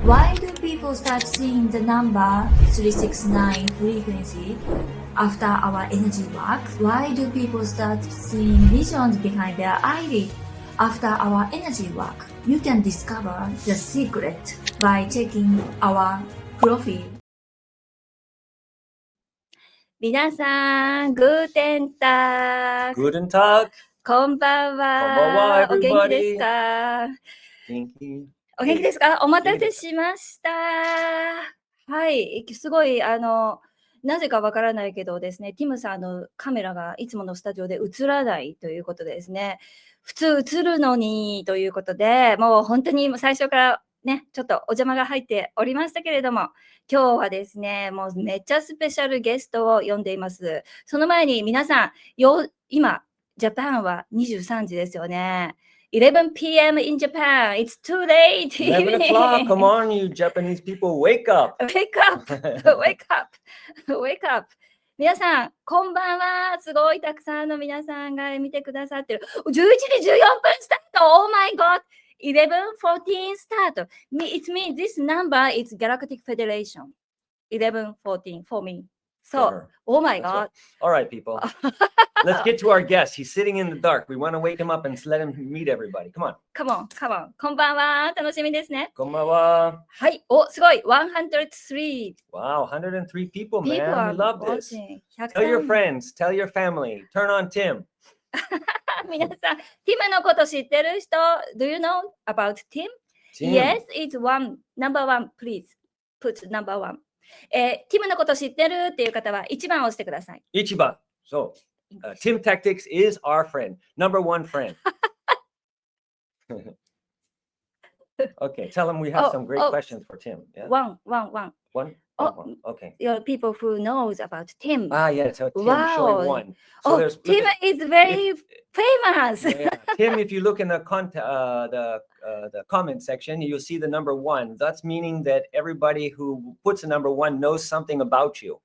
Why do people start seeing the number 369 frequency after our energy work? Why do people start seeing visions behind their eyelid after our energy work? You can discover the secret by checking our profile. 皆さん、グーテンターク。 Guten Tag. こんばんは。お元気ですか？元気。お元気ですか？お待たせしました。はい、すごい、なぜかわからないけどですね、ティムさんのカメラがいつものスタジオで映らないということでですね、普通映るのにということで、もう本当に最初からね、ちょっとお邪魔が入っておりましたけれども、今日はですね、もうめっちゃスペシャルゲストを呼んでいます。その前に皆さん、今、ジャパンは23時ですよね。11 p.m. in Japan. It's too late. 11 o'clock. Come on, you Japanese people. Wake up. Wake up. Wake up. Wake up. 皆さん、こんばんは。すごいたくさんの皆さんが見てくださってる。11時14分スタート。Oh my god. 11:14 start. It means this number is Galactic Federation. 11:14 for me. So, oh my god. All right, people. Let's get to our guest. He's sitting in the dark. We want to wake him up and let him meet everybody. Come on. Come on, come on. こんばんは。楽しみですね。こんばんは。はい。お、すごい。103. Wow, 103 people, People man. are We love this. watching. Tell your friends. Tell your family. Turn on Tim. 皆さん、ティムのこと知ってる人 Do you know about Tim? Tim. Yes, it's number one, please. Put number one. ティムのこと知ってるっていう方は1番を押してください。1番。So, Tim Tactics is our friend. Number one friend. Okay, tell him we have some great questions for Tim. Yeah? One. One? Oh, okay. Your people who knows about Tim. Yeah, so Tim showing one. So Tim is very famous. Yeah, Tim, if you look in the comment section, you'll see the number one. That's meaning that everybody who puts a number one knows something about you.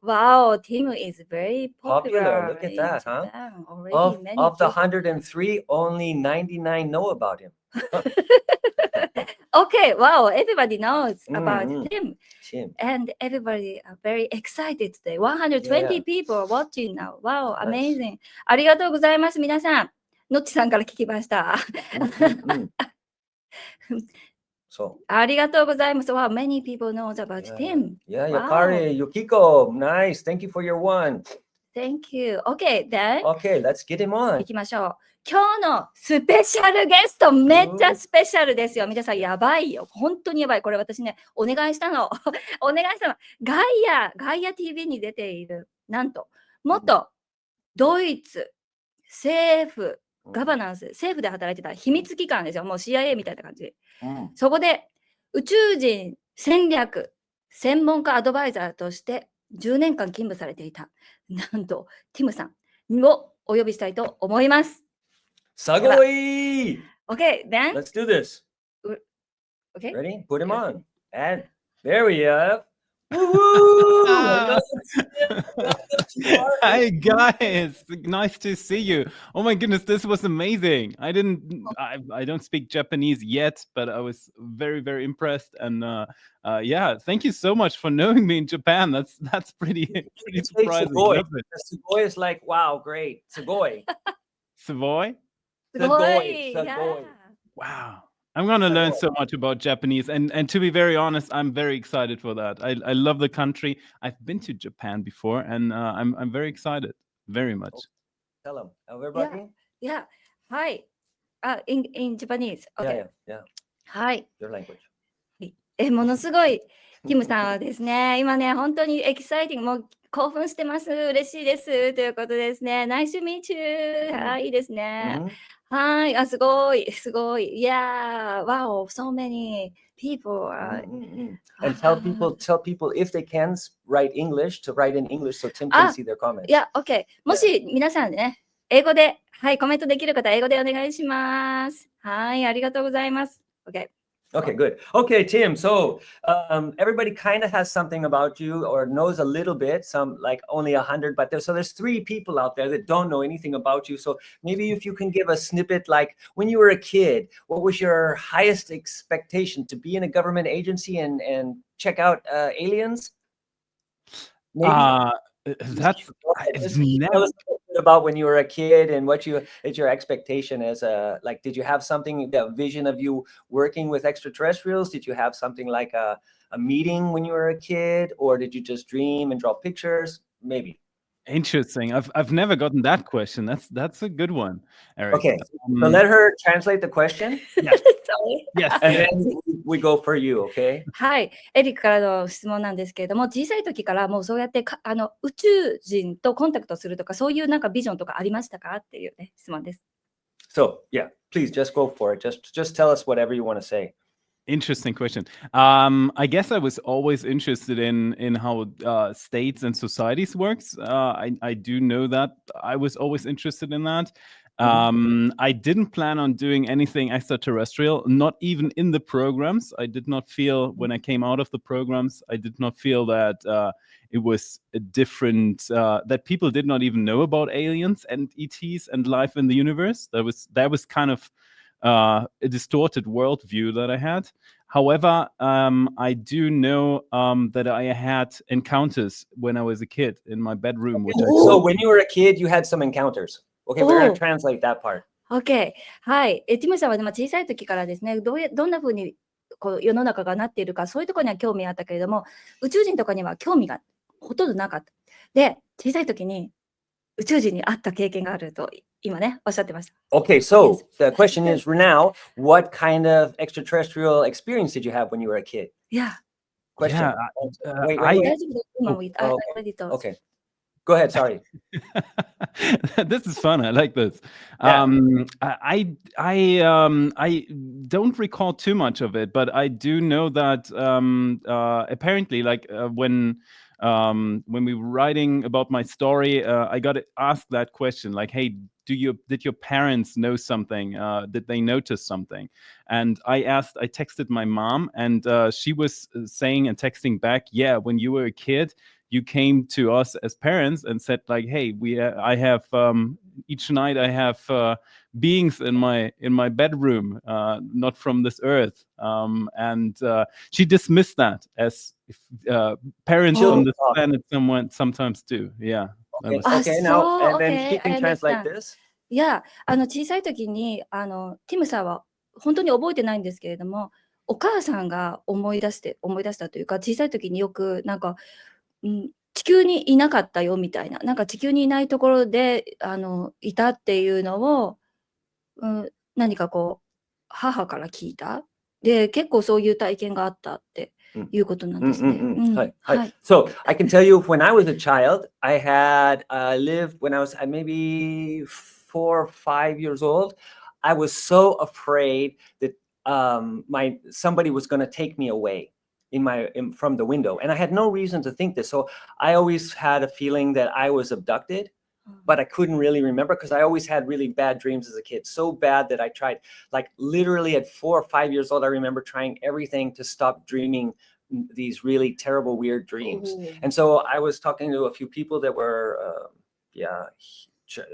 Wow, Tim is very popular. Look at that, huh? Of the 103, only 99 know about him. Okay, wow, everybody knows about Tim. Tim. And everybody are very excited today. 120 people are watching now. Wow, amazing. ありがとうございます、皆さん。のっちさんから聞きました。So. ありがとうございます。Wow, many people knows about Tim. Yeah, Yokari, Yukiko, nice. Thank you for your one. Thank you. Okay, then. Okay, let's get him on. 行きましょう。今日のスペシャルゲスト、めっちゃスペシャルですよ。皆さん、やばいよ。本当にやばい。これ私ね、お願いしたの。ガイア TV に出ている、なんと、元ドイツ政府、ガバナンス、政府で働いてた秘密機関ですよ。もう CIA みたいな感じ。そこで宇宙人戦略専門家アドバイザーとして10年間勤務されていた、なんと、ティムさんをお呼びしたいと思います。Sagoi! Okay, then. Let's do this. Okay. Ready? Put him on. And there we are. Hi guys, nice to see you. Oh my goodness, this was amazing. I don't speak Japanese yet, but I was very, very impressed. And yeah, thank you so much for knowing me in Japan. That's pretty surprising. Sugoi is like, wow, great. Sugoi. Savoy? Sugoi. Yeah. Wow. I'm going to learn so much about Japanese. And to be very honest, I'm very excited for that. I love the country. I've been to Japan before, and I'm very excited. Very much. Tell them. Everybody? Yeah. Hi. In Japanese. Okay. Yeah. Hi. Your language. ものすごい、ティムさんはですね、今ね、本当にエキサイティング、もう興奮してます。嬉しいです。ということですね。Nice to meet you. はい、いいですね。はい、すごい。Yeah, wow, so many people. And tell people if they can write English to write in English so Tim can see their comments. Yeah, okay. もし皆さんね、英語で、はい、コメントできる方、英語でお願いします。はい、ありがとうございます。Okay. Okay, good. Okay, Tim. So everybody kind of has something about you or knows a little bit, some like only 100, but there's 3 people out there that don't know anything about you. So maybe if you can give a snippet, like when you were a kid, what was your highest expectation to be in a government agency and check out aliens? Maybe. That's I've Just tell never. us a little bit about when you were a kid and what is your expectation as a, like, did you have something, a vision of you working with extraterrestrials? Did you have something like a meeting when you were a kid, or did you just dream and draw pictures? Maybe. Interesting. I've never gotten that question. That's a good one, Eric. Okay, so let her translate the question, Yes, Sorry. yes, and yes. then we go for you, okay? はい、エリックからの質問なんですけれども、小さい時からもうそうやって宇宙人とコンタクトするとか、そういうなんかビジョンとかありましたかっていうね、質問です。So yeah, please just go for it. Just tell us whatever you want to say. Interesting question. I guess I was always interested in how states and societies works. I do know that I was always interested in that. I didn't plan on doing anything extraterrestrial, not even in the programs. I did not feel when I came out of the programs, I did not feel that it was a different, that people did not even know about aliens and ETs and life in the universe. That was kind of a distorted worldview that I had. However, I do know that I had encounters when I was a kid in my bedroom. Which I So when you were a kid, you had some encounters. Okay, we're going to translate that part. OK。はい。ティムさんは、小さい時からですね、どんな風にこう世の中がなっているか、そういうところには興味あったけれども、宇宙人とかには興味がほとんどなかった。で、小さい時に宇宙人に会った経験があると今ね、おっしゃってました。Okay, so the question is now, what kind of extraterrestrial experience did you have when you were a kid? Yeah. Question. Yeah, Wait. 大丈夫です。今もOh, ready to. Okay. Go ahead. Sorry. This is fun. I like this. Yeah. I don't recall too much of it, but I do know that apparently, like when we were writing about my story, I got asked that question, like, "Hey, did your parents know something? Did they notice something?" And I texted my mom, and she was saying and texting back, "Yeah, when you were a kid, you came to us as parents and said like, hey, I have each night I have beings in my bedroom, not from this earth." And she dismissed that as if parents on this planet sometimes do. Yeah. Okay. Now, and then she Okay, can I translate understand. this. いや、小さい時にティムさんは本当に覚えてないんですけれども、お母さんが思い出したというか、小さい時によくなんか、地球にいなかったよみたいな、なんか地球にいないところでいたっていうのを、何かこう母から聞いた。で、結構そういう体験があったっていうことなんですね。はい。So I can tell you, when I was a child, I had lived when I was maybe 4 or 5 years old. I was so afraid that somebody was going to take me away from the window, and I had no reason to think this. So I always had a feeling that I was abducted, but I couldn't really remember because I always had really bad dreams as a kid, so bad that I tried, like literally at 4 or 5 years old, I remember trying everything to stop dreaming these really terrible, weird dreams. And so I was talking to a few people that were,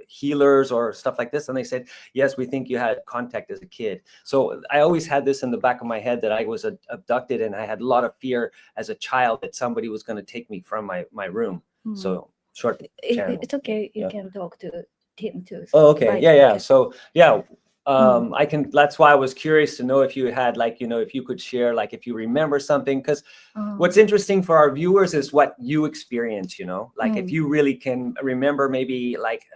healers or stuff like this, and they said, yes, we think you had contact as a kid. So I always had this in the back of my head that I was abducted, and I had a lot of fear as a child that somebody was going to take me from my room. So short channel. It's okay, you can talk to Tim too. Oh, okay. Right, Yeah. okay. So yeah, I can. That's why I was curious to know if you had, like, if you could share, like, if you remember something, because what's interesting for our viewers is what you experience. Like if you really can remember, maybe like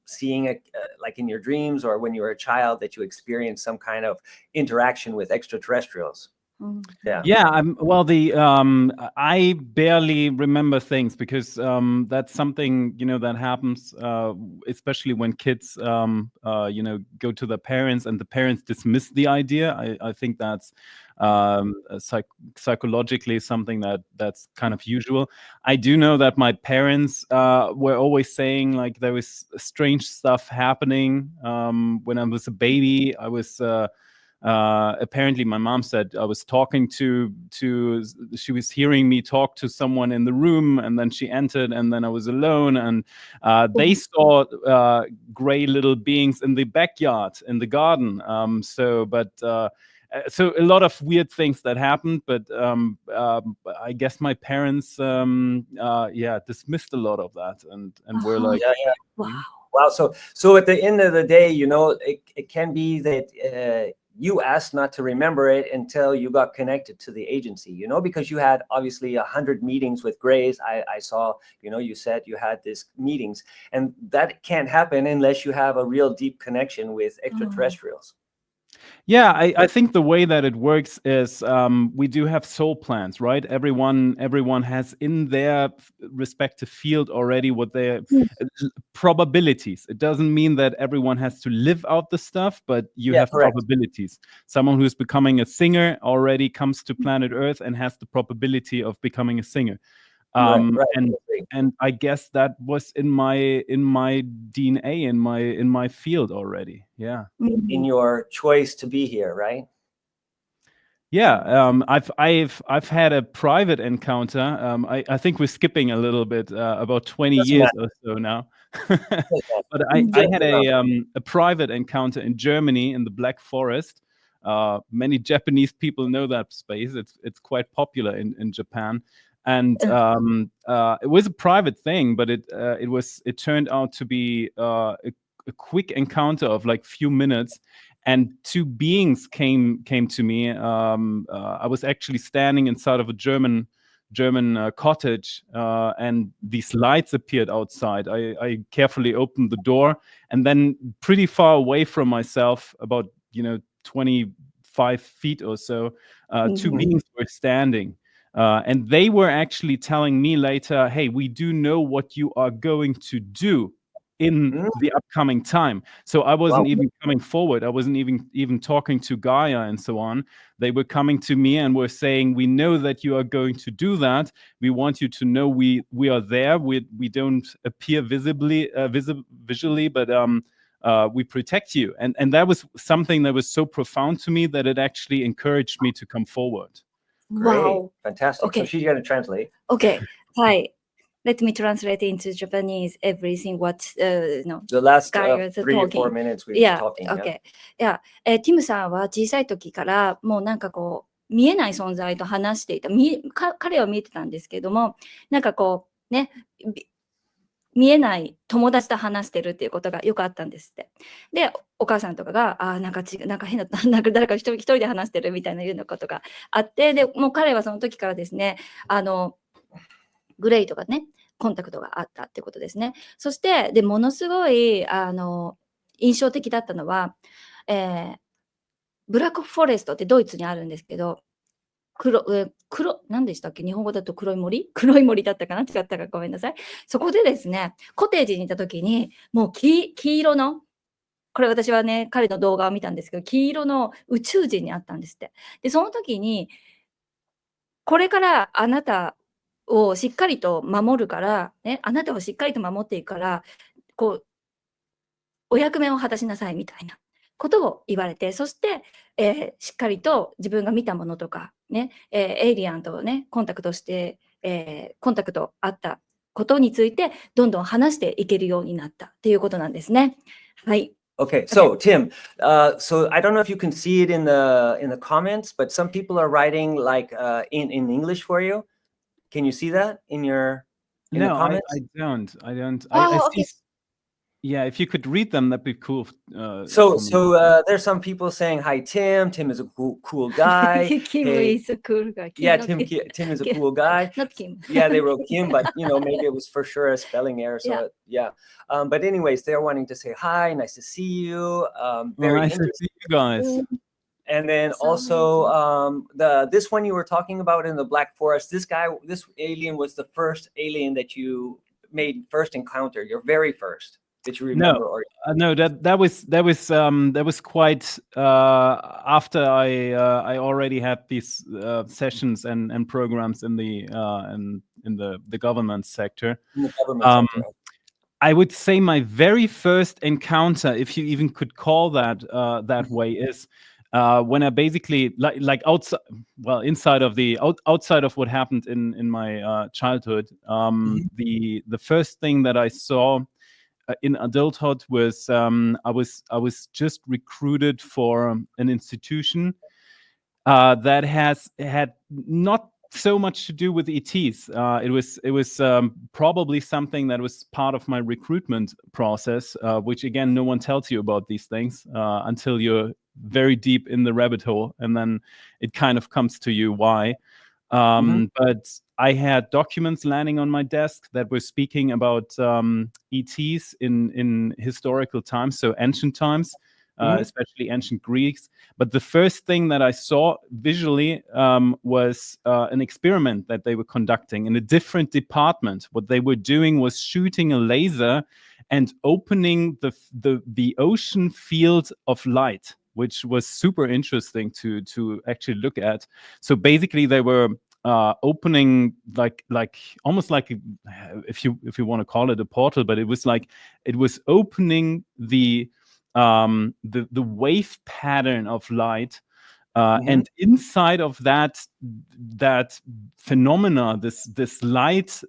seeing it like in your dreams or when you were a child, that you experienced some kind of interaction with extraterrestrials. Yeah. Well, I barely remember things because that's something that happens, especially when kids go to their parents and the parents dismiss the idea. I think that's psychologically something that's kind of usual. I do know that my parents were always saying like there was strange stuff happening when I was a baby. I was apparently my mom said I was talking to she was hearing me talk to someone in the room, and then she entered, and then I was alone, and they saw gray little beings in the backyard in the garden. So a lot of weird things that happened, but I guess my parents dismissed a lot of that, and were like, Yeah. Wow. Wow. So at the end of the day, it can be that you asked not to remember it until you got connected to the agency, because you had obviously 100 meetings with Grays. I saw, you said you had these meetings, and that can't happen unless you have a real deep connection with extraterrestrials. Yeah, I think the way that it works is we do have soul plans, right? Everyone has in their respective field already what their probabilities. It doesn't mean that everyone has to live out the stuff, but you have correct. probabilities. Someone who's becoming a singer already comes to planet Earth and has the probability of becoming a singer. Right. And I guess that was in my DNA, in my field already. Yeah. In your choice to be here, right? Yeah, I've had a private encounter. I think we're skipping a little bit, about 20 Doesn't years matter. or so now. But I had a private encounter in Germany in the Black Forest. Many Japanese people know that space. It's quite popular in Japan. And it was a private thing, but it turned out to be a quick encounter of like few minutes, and two beings came to me. I was actually standing inside of a German cottage, and these lights appeared outside. I carefully opened the door, and then pretty far away from myself, about 25 feet or so, two beings were standing. And they were actually telling me later, hey, we do know what you are going to do in the upcoming time. So I wasn't even coming forward. I wasn't even talking to Gaia and so on. They were coming to me and were saying, we know that you are going to do that. We want you to know we are there. We don't appear visually, but we protect you. And that was something that was so profound to me that it actually encouraged me to come forward. Great. Wow. Fantastic. Okay. So she's going to translate. Okay. Hi. Let me translate into Japanese everything what The last Gaia is 3 or 4 talking. minutes we were Yeah, talking. okay. いや、ティムさんは小さい時からもうなんかこう見えない存在と話していた。彼は見えてたんですけども、なんかこうね、見えない友達と話してるっていうことがよくあったんですって。で、お母さんとかが、なんか変な、なんか誰か一人で話してるみたいなようなことがあって、で、もう彼はその時からですね、グレイとかね、コンタクトがあったってことですね。そして、で、ものすごい、印象的だったのは、ブラックフォレストってドイツにあるんですけど、何でしたっけ？日本語だと黒い森だったかな？違ったかごめんなさい。そこでですね、コテージにいた時に、もう黄色の、これ私はね、彼の動画を見たんですけど、黄色の宇宙人に会ったんですって。で、その時に、これからあなたをしっかりと守るから、ね、あなたをしっかりと守っていくから、こう、お役目を果たしなさいみたいなことを言われて、そして、しっかりと自分が見たものとか、ね、エイリアンとね、コンタクトして、コンタクトあったことについて、どんどん話していけるようになったっていうことなんですね。はい。Okay, so Tim, so I don't know if you can see it in the comments, but some people are writing like in English for you. Can you see that in the comments? I don't. Oh, I okay. see. Yeah, if you could read them, that'd be cool. So there's some people saying, hi, Tim. Tim is a cool guy. Kim Hey, is a cool guy. yeah, Tim is a cool guy. Not Kim. Yeah, they wrote Kim, but maybe it was for sure a spelling error. So yeah. But anyways, they're wanting to say hi, nice to see you. Very nice to see you guys. And then also this one you were talking about in the Black Forest, this alien was the first alien that you made first encounter, your very first. Did you remember? No, that was quite after I already had these sessions and programs in the government sector. In the government sector. I would say my very first encounter, if you even could call that that way, is when I basically like outside, well, inside of the outside of what happened in my childhood, the first thing that I saw in adulthood was I was just recruited for an institution that had not so much to do with ETs. It was probably something that was part of my recruitment process, which again, no one tells you about these things until you're very deep in the rabbit hole, and then it kind of comes to you why. But I had documents landing on my desk that were speaking about ETs in historical times, so ancient times. Especially ancient Greeks. But the first thing that I saw visually was an experiment that they were conducting in a different department. What they were doing was shooting a laser and opening the ocean field of light, which was super interesting to actually look at. So basically, they were opening like almost like if you want to call it a portal, but it was opening the wave pattern of light, and inside of that phenomena, this light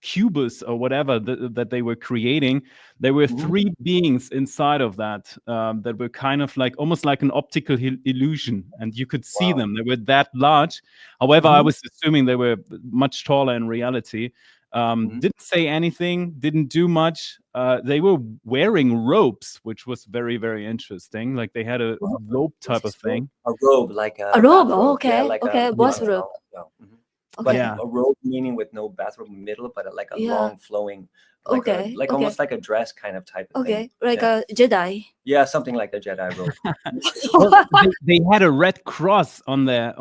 cubus or whatever that they were creating, there were three beings inside of that that were kind of like almost like an optical illusion, and you could see them. They were that large. However, I was assuming they were much taller in reality. Didn't say anything, didn't do much. They were wearing robes, which was very, very interesting. Like they had a robe type of thing. A robe, like A robe, bathrobe. okay, like okay, boss robe. But Okay. a robe meaning with no bathrobe in the middle, but like a Yeah. long flowing, like Okay, like okay. almost like a dress kind of type of Okay, thing. like Yeah. a Jedi. Yeah, something like a Jedi robe. Well, they had a red cross on their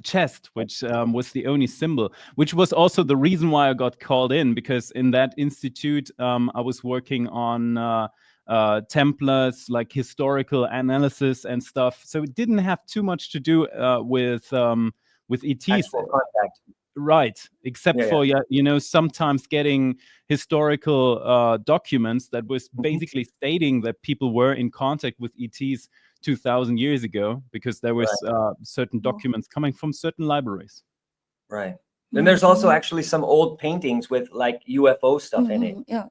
chest, which was the only symbol, which was also the reason why I got called in, because in that institute I was working on Templars, like historical analysis and stuff. So it didn't have too much to do with ETs. Actual contact. Right, except Yeah, for sometimes getting historical documents that was basically stating that people were in contact with ETs 2,000 years ago, because there was certain documents coming from certain libraries. Right. Then there's also actually some old paintings with like UFO stuff in it. Yeah.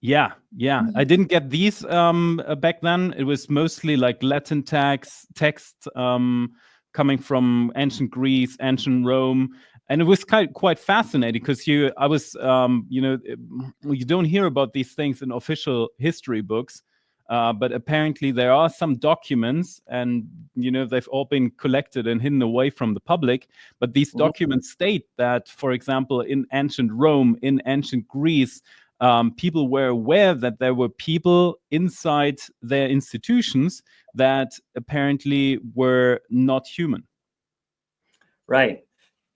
Yeah. I didn't get these back then. It was mostly like Latin text coming from ancient Greece, ancient Rome. And it was quite fascinating because you don't hear about these things in official history books, but apparently there are some documents, and they've all been collected and hidden away from the public. But these documents state that, for example, in ancient Rome, in ancient Greece, people were aware that there were people inside their institutions that apparently were not human. Right.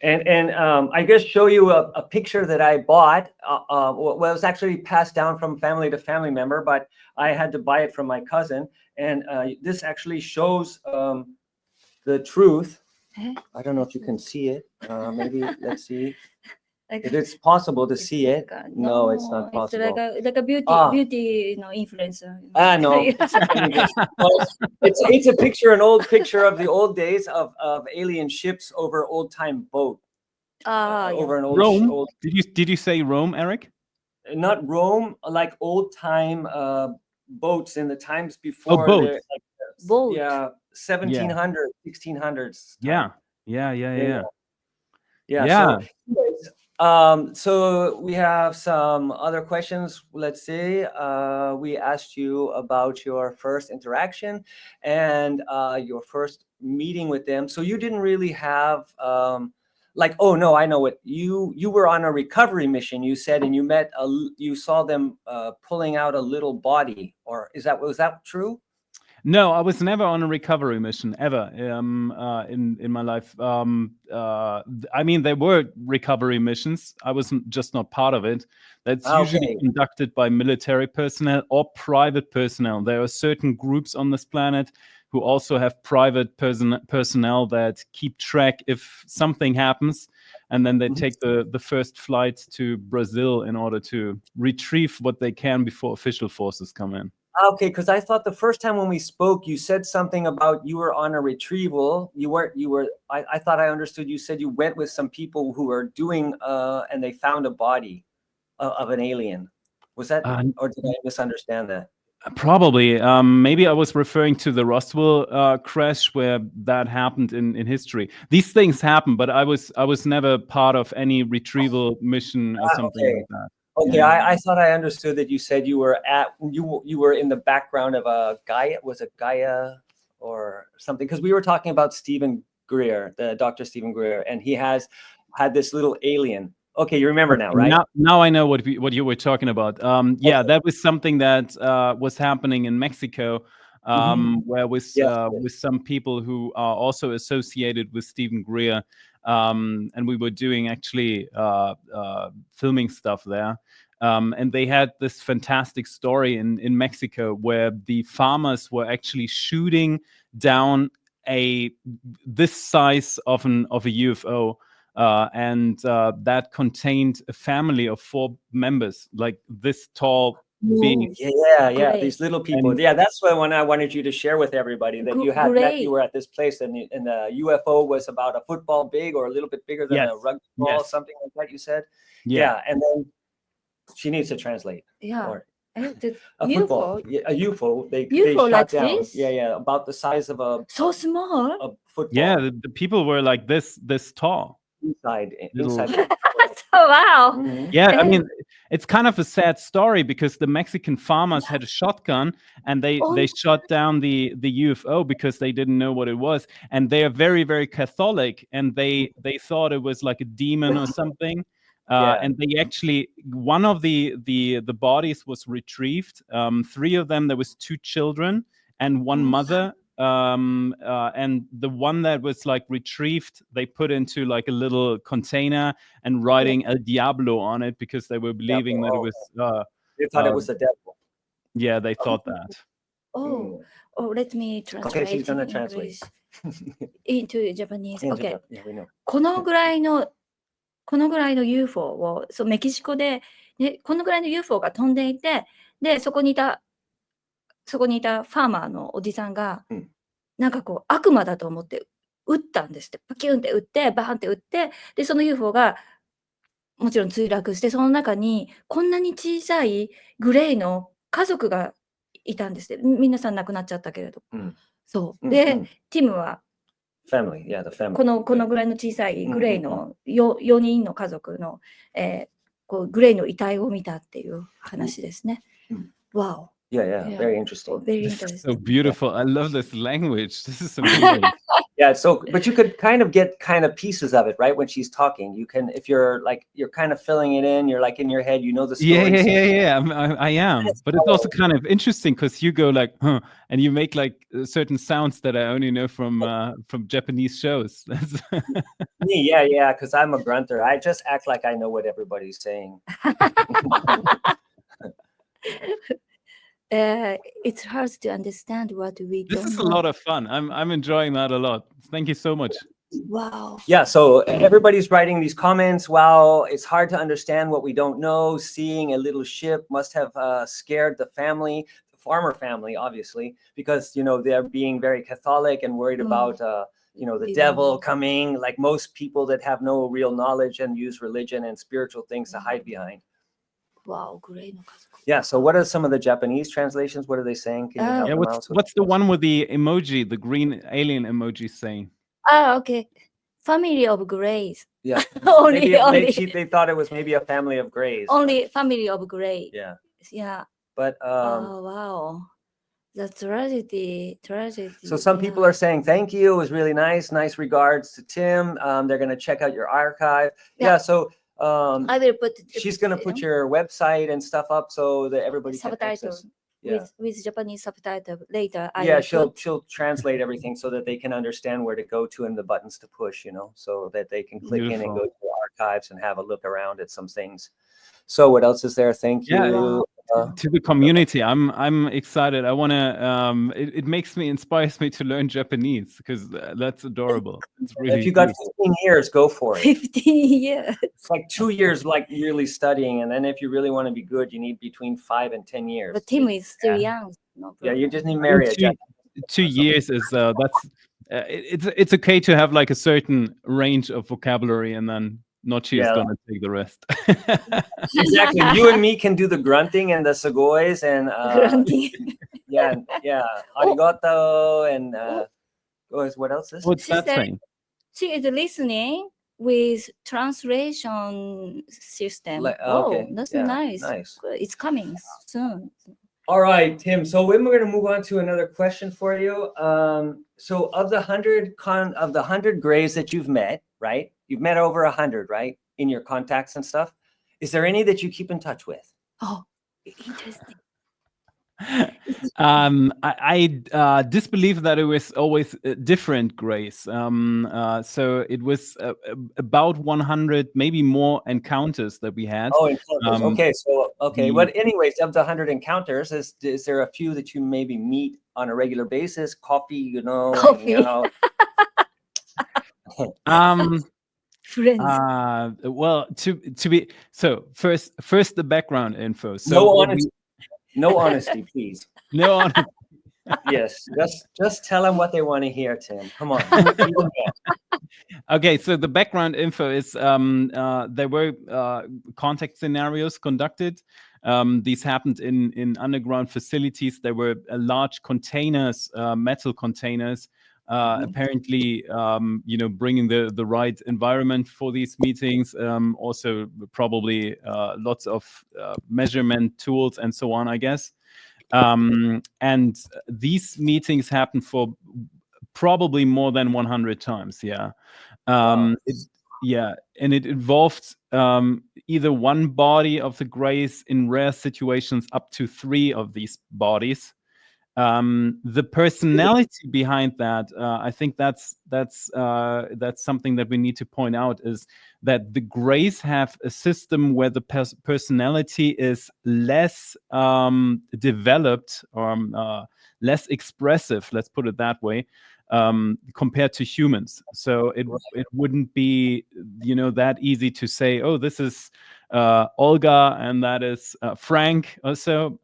And I just show you a picture that I bought. Well, it was actually passed down from family to family member, but I had to buy it from my cousin. And this actually shows the truth. I don't know if you can see it. Maybe let's see. If it's possible to see it. No, it's not possible. It's like a beauty, influencer. No. It's a picture, an old picture of the old days of alien ships over old time boat. Over an old Rome. Did you say Rome, Eric? Not Rome, like old time boats in the times before. Oh, boats. Boat. Yeah, 1700s, 1600s. Yeah. So we have some other questions. Let's see. We asked you about your first interaction and your first meeting with them. So you didn't really have oh no, I know it. You were on a recovery mission, you said, and you saw them pulling out a little body, or was that true? No, I was never on a recovery mission ever in my life. I mean, there were recovery missions. I was just not part of it. That's usually conducted by military personnel or private personnel. There are certain groups on this planet who also have private personnel that keep track if something happens, and then they take the first flight to Brazil in order to retrieve what they can before official forces come in. Okay, because I thought the first time when we spoke, you said something about you were on a retrieval. You weren't. You were. I thought I understood. You said you went with some people who were doing, and they found a body of an alien. Was that, Uh, or did I misunderstand that? Probably. Maybe I was referring to the Roswell crash where that happened in history. These things happen, but I was never part of any retrieval mission or something Okay. like that. Okay, Yeah. I thought I understood that you said you were in the background of a Gaia. Was it Gaia or something? Because we were talking about Stephen Greer, the Dr. Stephen Greer, and he has had this little alien. Okay, you remember now, right? Now I know what you were talking about. Yeah, that was something that was happening in Mexico, where with some people who are also associated with Stephen Greer, and we were doing actually filming stuff there. And they had this fantastic story in Mexico where the farmers were actually shooting down this size of a UFO. And that contained a family of 4 members, like this tall being. Yeah, Great. these little people. And- Yeah, that's what one I wanted you to share with everybody, that you had met, Great. you were at this place, and the UFO was about a football big or a little bit bigger than Yes, a rugby ball, yes. something like that. You said, Yeah. and then she needs to translate. Yeah. Or The a UFO, football, a UFO. They UFO shot like down. this? Yeah, about the size of a so small. football. Yeah, the people were like this tall. inside. Little- Oh, wow. Mhm. Yeah, I Yeah. mean, it's kind of a sad story because the Mexican farmers had a shotgun and they Oh. shot down the UFO because they didn't know what it was, and they are very, very Catholic, and they thought it was like a demon or something. Yeah. And they actually, one of the bodies was retrieved. 3 of them, there was 2 children and 1 mother. And the one that was like retrieved, they put into like a little container and writing El Diablo on it because they were believing that it was They thought it was the devil. yeah, they thought that. Oh, let me translate she's gonna in translate. English into Japanese. Yeah, Okay. yeah, we know. このぐらいの UFO をメキシコで、ね、このぐらいの UFO が飛んでいて、でそこにいたファーマーのおじさんが、なんかこう悪魔だと思って撃ったんですって。パキュンって撃ってバーンって撃って、でその UFO がもちろん墜落して、その中にこんなに小さいグレーの家族がいたんですって。皆さん亡くなっちゃったけれど。そうで、ティムは Family, yeah, the family. このぐらいの小さいグレーの4人の家族の、こうグレーの遺体を見たっていう話ですね。Wow. Yeah, Yeah. very interesting. Very This is so interesting. beautiful. I love this language. This is amazing. Yeah, so but you could kind of get kind of pieces of it, right? When she's talking, you can, if you're like, you're kind of filling it in, you're like in your head, you know the story. Yeah. I am. But it's also kind of interesting because you go like, huh, and you make like certain sounds that I only know from Japanese shows. Me, yeah, because I'm a grunter. I just act like I know what everybody's saying. It's hard to understand what we This don't is a know. lot of fun. I'm enjoying that a lot. Thank you so much. Wow. Yeah, so everybody's writing these comments. Wow, it's hard to understand what we don't know. Seeing a little ship must have scared the family, the farmer family, obviously, because, you know, they're being very Catholic and worried about, you know, the devil coming, like most people that have no real knowledge and use religion and spiritual things to hide behind. Wow, グレーの家族。 Yeah, so what are some of the Japanese translations? What are they saying? Can you help Yeah, them out? what's the one with the emoji, the green alien emoji saying? Okay. Family of Grays. Yeah, Only, they thought it was maybe a family of grays. only family of Gray. Yeah, Yeah. but Oh, wow. The tragedy. so some people are saying thank you. It was really nice. Nice regards to Tim. They're going to check out your archive. Yeah. Yeah, so I will put. she's going to put your website and stuff up so that everybody can subtitle access. Yeah. with Japanese subtitle later. I Yeah, will she'll translate everything so that they can understand where to go to and the buttons to push, you know, so that they can click in and Beautiful. go to the archives and have a look around at some things. So what else is there? Thank Yeah, you. To the community, I'm excited. I want to. It inspires me to learn Japanese because that's adorable. It's really. If you got deep. 15 years, go for it. 15 years. It's like 2 years, like really studying, and then if you really want to be good, you need between 5 and 10 years. But Tim is still young. No Yeah, you problem. just need to I mean, marry a Japanese. 2 years is that's it's okay to have like a certain range of vocabulary, and then Nochi is Yeah. gonna take the rest. Exactly. You and me can do the grunting and the sugoi and Grunting. yeah, arigato and what else is? What's She that said saying? she is listening with translation system. Like, Whoa, okay, that's yeah, nice. nice. Good. It's coming soon. All right, Tim. So when we're going to move on to another question for you. So of the 100 grays that you've met, right? You've met over 100, right? In your contacts and stuff. Is there any that you keep in touch with? Oh, interesting. I disbelieve that it was always different grays. So it was about 100, maybe more encounters that we had. Oh, encounters. Okay, so the- But anyways, of the 100 encounters, is there a few that you maybe meet on a regular basis? Coffee, Coffee. Friends. Well, to be so first the background info. So No what honesty. No honesty, please. no honesty. Yes, just tell them what they want to hear, Tim. Come on. Okay, so the background info is there were contact scenarios conducted. These happened in underground facilities. There were large containers, metal containers, apparently, bringing the right environment for these meetings. Also, probably lots of measurement tools and so on, I guess. And these meetings happen for probably more than 100 times. Yeah. Wow. And it involved either one body of the grays, in rare situations up to 3 of these bodies. The personality behind that, I think that's something that we need to point out, is that the grays have a system where the personality is less developed, or less expressive, let's put it that way, compared to humans. So it wouldn't be that easy to say, oh, this is Olga and that is Frank or so.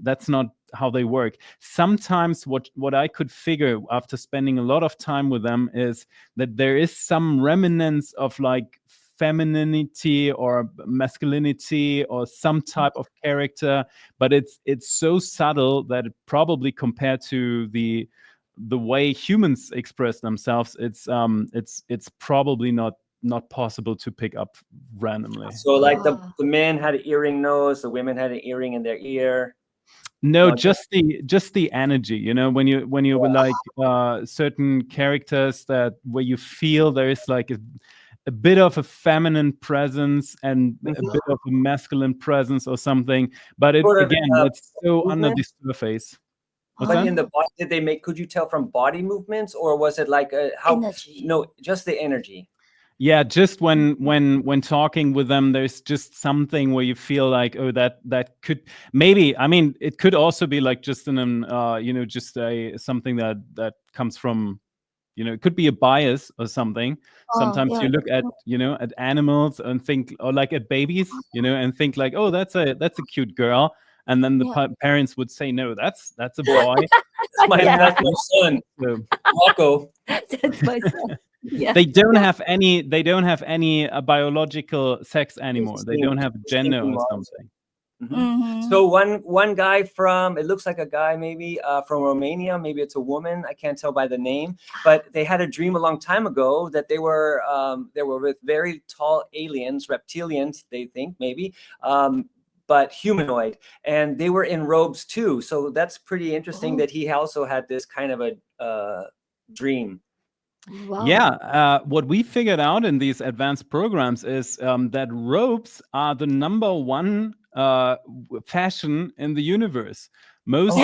That's not how they work. Sometimes what I could figure after spending a lot of time with them is that there is some remnants of like femininity or masculinity or some type of character, but it's so subtle that it probably, compared to the way humans express themselves, it's probably not possible to pick up randomly. So like the men had an earring nose, the women had an earring in their ear. No, just the energy, when you like certain characters where you feel there is like a bit of a feminine presence and a bit of a masculine presence or something, but it's so under the surface. But in the body, could you tell from body movements, or was it like how? Energy. No, just the energy. Yeah, just when talking with them, there's just something where you feel like, oh, that could maybe. I mean, it could also be like just something that comes from, it could be a bias or something. Sometimes you look at at animals and think, or like at babies, and think like, oh, that's a cute girl, and then the parents would say, no, that's a boy. That's my son, So, Marco. That's my son. Yeah. They don't have any biological sex anymore. They don't have gender or something. Mm-hmm. So one guy it looks like a guy maybe from Romania, maybe it's a woman, I can't tell by the name, but they had a dream a long time ago that they were with very tall aliens, reptilians, they think maybe, but humanoid, and they were in robes too. So that's pretty interesting that he also had this kind of a dream. Wow. Yeah, what we figured out in these advanced programs is that robes are the number one fashion in the universe. Most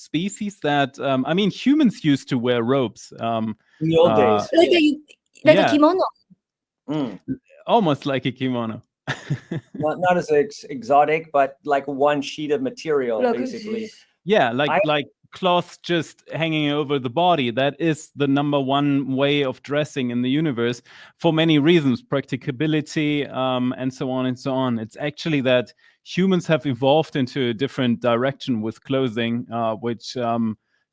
species that humans used to wear robes In the old days, like a kimono. Almost like a kimono. not as exotic, but like one sheet of material, basically. Yeah, like cloth just hanging over the body. That is the number one way of dressing in the universe for many reasons, practicability, and so on and so on. It's actually that humans have evolved into a different direction with clothing, which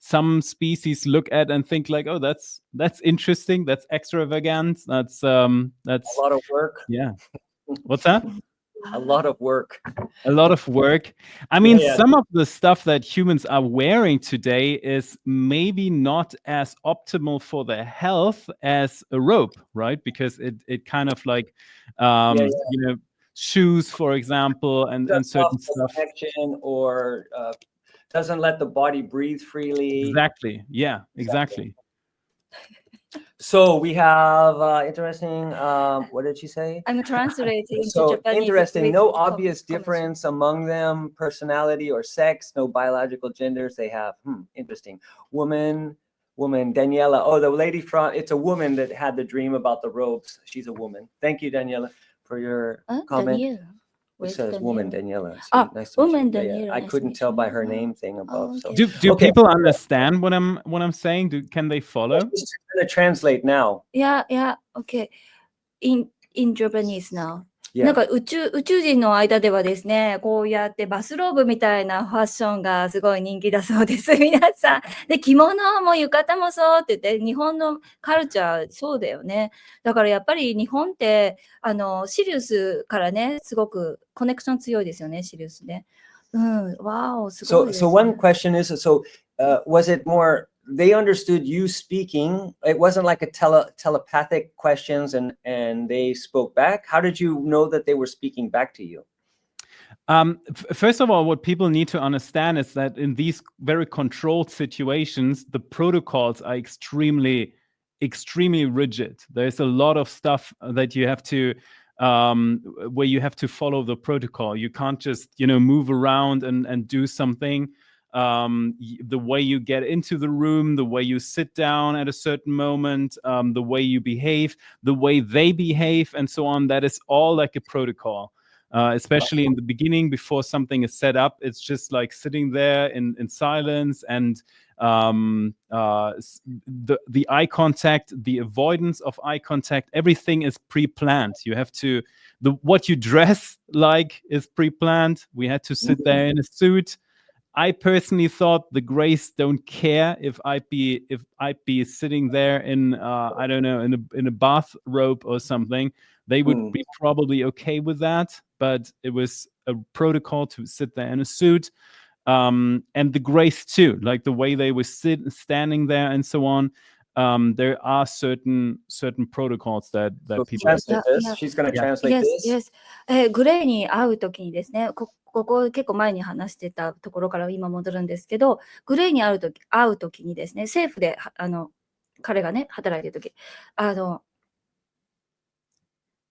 some species look at and think like, oh, that's interesting, that's extravagant, that's A lot of work. yeah. What's that? A lot of work. A lot of work. I mean, Yeah. some of the stuff that humans are wearing today is maybe not as optimal for their health as a robe, right? Because it kind of like, Yeah. you know, shoes, for example, and Cuts certain off the stuff. connection or doesn't let the body breathe freely. Exactly. Yeah, exactly. So we have interesting. What did she say? I'm translating to So Japanese. interesting. with No the obvious comment. difference among them, personality or sex. No biological genders. They have. Interesting. Woman. Daniela. Oh, the lady from. It's a woman that had the dream about the robes. She's a woman. Thank you, Daniela, for your comment. Daniela. It Where's says woman, Daniela? Daniela. Ah, nice to meet woman you. Yeah, Daniela, I nice to couldn't meet tell you. by her Oh, name thing above. So okay. Do Okay. people understand what I'm saying? Can they follow? I'm just going to translate now. Yeah, okay. In Japanese now. Yeah. なんか宇宙人の間ではですね、こうやってバスローブみたいなファッションがすごい人気だそうです、皆さん。で、着物も浴衣もそうって言って、日本のカルチャーそうだよね。だからやっぱり日本って、シリウスからね、すごくコネクション強いですよね、シリウスね。わお、すごいですね。So one question is, was it more, they understood you speaking, it wasn't like a telepathic questions and they spoke back? How did you know that they were speaking back to you? First of all, what people need to understand is that in these very controlled situations, the protocols are extremely rigid. There's a lot of stuff that you have to where you have to follow the protocol. You can't just, move around and do something. The way you get into the room, the way you sit down at a certain moment, the way you behave, the way they behave, and so on, that is all like a protocol. Especially in the beginning, before something is set up, it's just like sitting there in silence, and the eye contact, the avoidance of eye contact, everything is pre-planned. You have to, what you dress like is pre-planned. We had to sit there in a suit. I personally thought the Grays don't care if I'd be sitting there in I don't know, in a bathrobe or something. They would be probably okay with that, but it was a protocol to sit there in a suit. And the Grays too, like the way they were standing there and so on. There are certain protocols that So people. translate this. She's going to translate this. Yes. グレーに会うときにですね、ここ結構前に話してたところから今戻るんですけど、グレーに会うときにですね、政府で彼がね働いてるとき、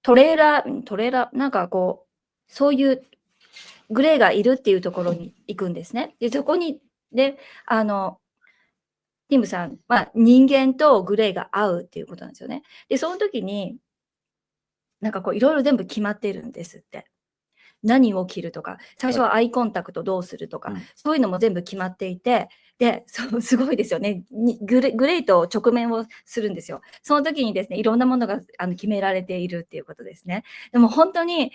トレーラーなんかこうそういうグレーがいるっていうところに行くんですね。でそこにでティムさん、人間とグレーが合うっていうことなんですよね。でその時になんかこういろいろ全部決まってるんですって。何を着るとか、最初はアイコンタクトどうするとか、そういうのも全部決まっていて、ですごいですよね。グレーと直面をするんですよ。その時にですね、いろんなものが決められているっていうことですね。でも本当に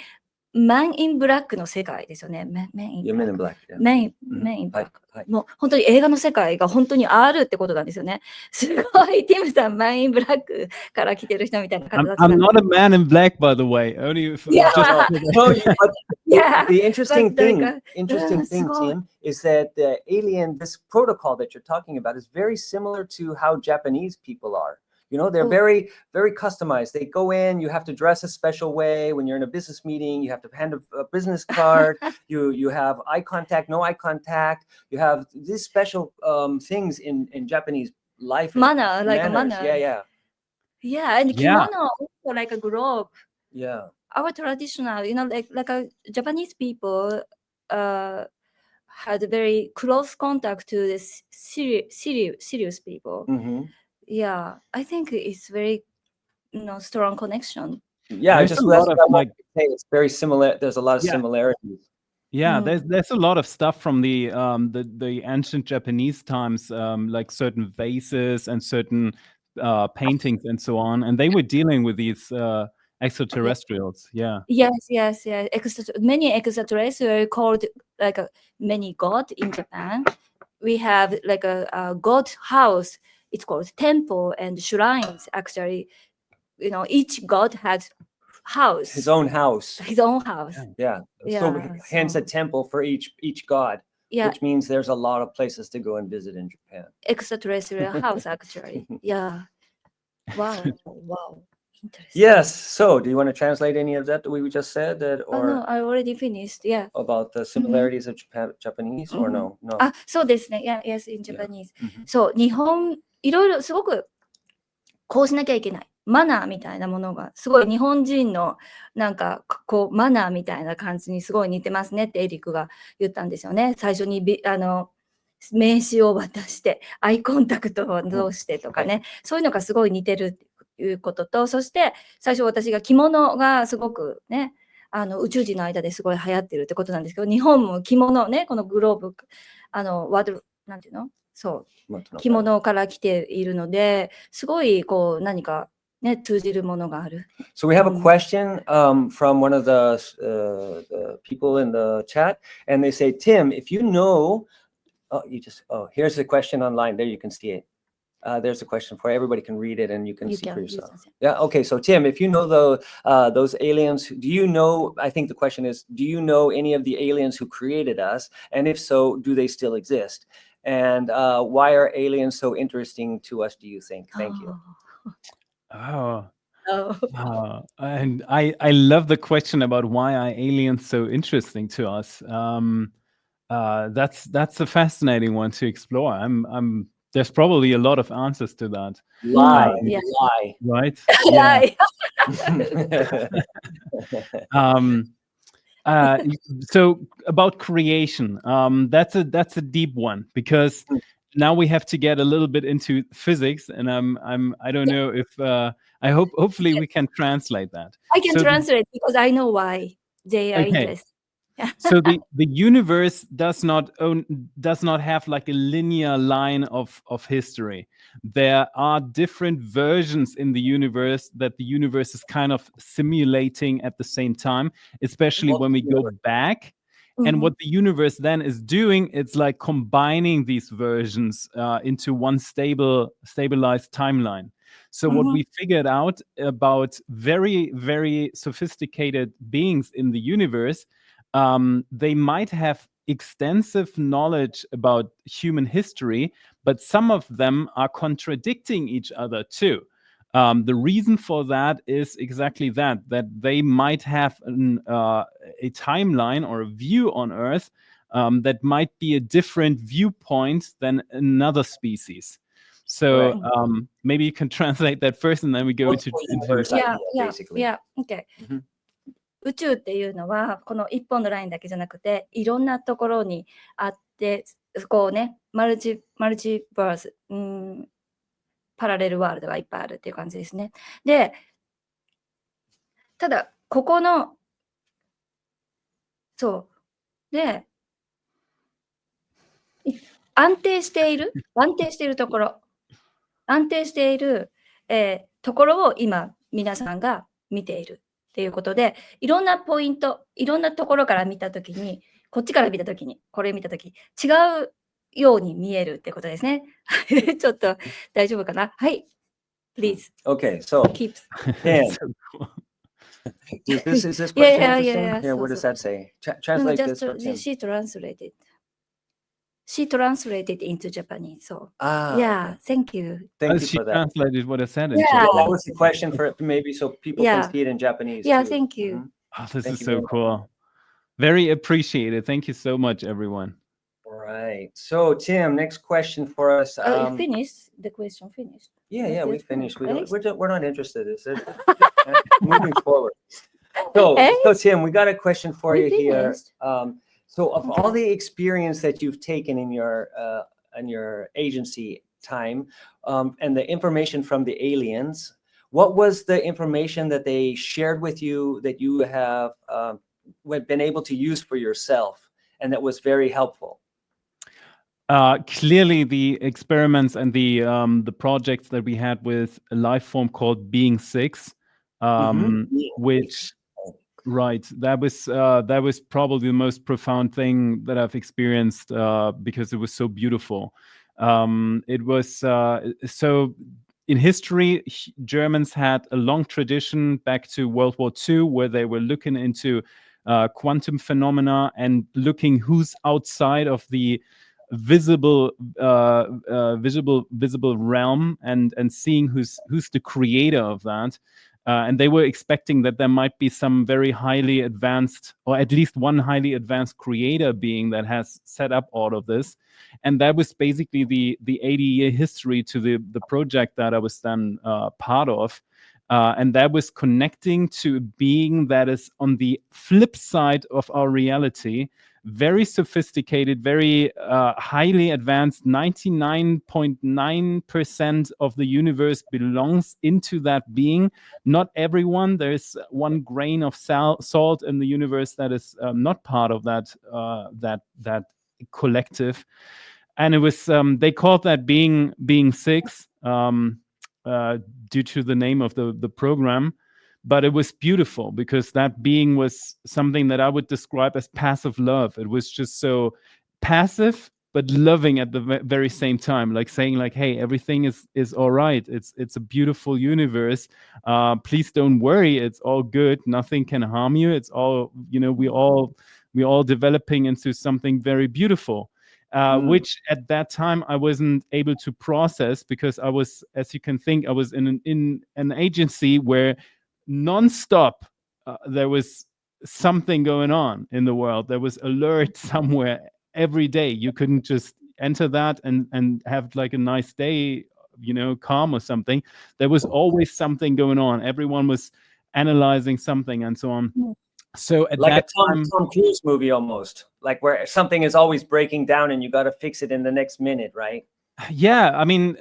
Man in Black の世界ですよね。Man in Black。Man in Black。もう本当に映画の世界が本当にあるってことなんですよね。すごい、ティムさん、Man in Black から来てる人みたいな形。I'm not a man in black, by the way. Only if Yeah. The interesting thing, Tim, is that the alien, this protocol that you're talking about is very similar to how Japanese people are. They're very, very customized. They go in, you have to dress a special way. When you're in a business meeting, you have to hand a business card. You have eye contact, no eye contact. You have these special things in Japanese life. Manner, like a manner. Yeah. Yeah, and kimono also like a robe. Yeah. Our traditional, like Japanese people had very close contact to the serious people. Yeah, I think it's very, strong connection. Yeah, There's just a lot of it's very similar. There's a lot of similarities. Yeah, there's a lot of stuff from the ancient Japanese times, like certain vases and certain paintings and so on, and they were dealing with these extraterrestrials. Yeah. Yes. Many extraterrestrials called like many god in Japan. We have like a god house. It's called temple and shrines. Actually, each god has house. His own house. His own house. Yeah. Yeah, So hence a so- temple for each god, Yeah, which means there's a lot of places to go and visit in Japan. extraterrestrial house actually. Yeah. Wow. Interesting. Yes. So, do you want to translate any of that we just said, Oh or no, I already finished. Yeah. about the similarities of Japanese, or no? No. あ、そうですね。Yeah, yes, in Japanese. Mhm. そう、日本、いろいろすごくこうしなきゃいけない。マナーみたいなものが、すごい日本人のなんかこうマナーみたいな感じにすごい似てますねってエリックが言ったんですよね。最初に名刺を渡して、アイコンタクトをどうしてとかね、そういうのがすごい似てるっていうことと、そして最初私が着物がすごくね、宇宙人の間ですごい流行ってるってことなんですけど、日本も着物ね、このグローブ、なんていうの？そう、着物から来ているので、すごいこう何かね、通じるものがある。 So we have a question from one of the people in the chat, and they say, Tim, if you know, here's the question online. There you can see it. There's a question for everybody can read it and you can see for yourself. Yeah. Okay. So Tim, if you know those aliens, do you know? I think the question is, do you know any of the aliens who created us? And if so, do they still exist? And why are aliens so interesting to us? Do you think? Thank you. Oh. Oh. And I love the question about why are aliens so interesting to us. That's a fascinating one to explore. There's probably a lot of answers to that. Lie. Yeah. Lie. Right? Lie. So about creation, that's a deep one, because now we have to get a little bit into physics, and I don't know if hopefully we can translate that. I can So translate because I know why they are Okay. interested. So the universe does not have like a linear line of history. There are different versions in the universe that the universe is kind of simulating at the same time, especially when we go back. And what the universe then is doing, it's like combining these versions into one stabilized timeline. So what we figured out about very, very sophisticated beings in the universe, they might have extensive knowledge about human history, but some of them are contradicting each other too. The reason for that is exactly that they might have a timeline or a view on Earth that might be a different viewpoint than another species. So maybe you can translate that first, and then we go into basically. Yeah, okay. 宇宙っていうのはこの一本のラインだけじゃなくていろんなところにあってこうねマルチバース、パラレルワールドがいっぱいあるっていう感じですね。で、ただここのそうで安定しているところところを今皆さんが見ているっていうことで、いろんなポイント、いろんなところから見たときに、こっちから見たときに、これ見たとき、違うように見えるってことですね。ちょっと大丈夫かな？はい。Please. Okay, so Keep. Dan, So cool. is this question Yeah. interesting? Here, what does that say? Translate this for Tim. She translated into Japanese. So yeah, okay. thank you. Thank you She for that. translated what I said in Yeah. Yeah, that Japanese. was the question for maybe so people Yeah. can see it in Japanese. Yeah, too. thank you. Mhm. Oh, this Thank is you so very much. cool. Very appreciated. Thank you so much, everyone. All right. So Tim, next question for us. You finished the question. Finished. Yeah, we Yes, finished. finished. We're not interested. It's moving forward. So Tim, we got a question for We you here. finished. So of all the experience that you've taken in your agency time, and the information from the aliens, what was the information that they shared with you that you have been able to use for yourself and that was very helpful? Clearly, the experiments and the projects that we had with a life form called Being 6 which right, that was probably the most profound thing that I've experienced because it was so beautiful. It was so. In history, Germans had a long tradition back to World War II, where they were looking into quantum phenomena and looking who's outside of the visible visible realm, and seeing who's the creator of that. And they were expecting that there might be some very highly advanced, or at least one highly advanced creator being that has set up all of this. And that was basically the 80-year history to the project that I was then part of. And that was connecting to a being that is on the flip side of our reality, very sophisticated, very highly advanced. 99.9% of the universe belongs into that being. Not everyone. There's one grain of salt in the universe that is not part of that collective. And it was they called that being six due to the name of the program. But it was beautiful because that being was something that I would describe as passive love. It was just so passive, but loving at the very same time, like saying like, hey, everything is all right. It's a beautiful universe. Please don't worry. It's all good. Nothing can harm you. It's all, we all developing into something very beautiful. Which at that time I wasn't able to process, because I was, as you can think, I was in an agency where nonstop there was something going on in the world. There was alert somewhere every day. You couldn't just enter that and have like a nice day, calm or something. There was always something going on. Everyone was analyzing something and so on. So at like that a time, Tom Cruise movie almost, like where something is always breaking down and you got to fix it in the next minute, right? yeah, I mean,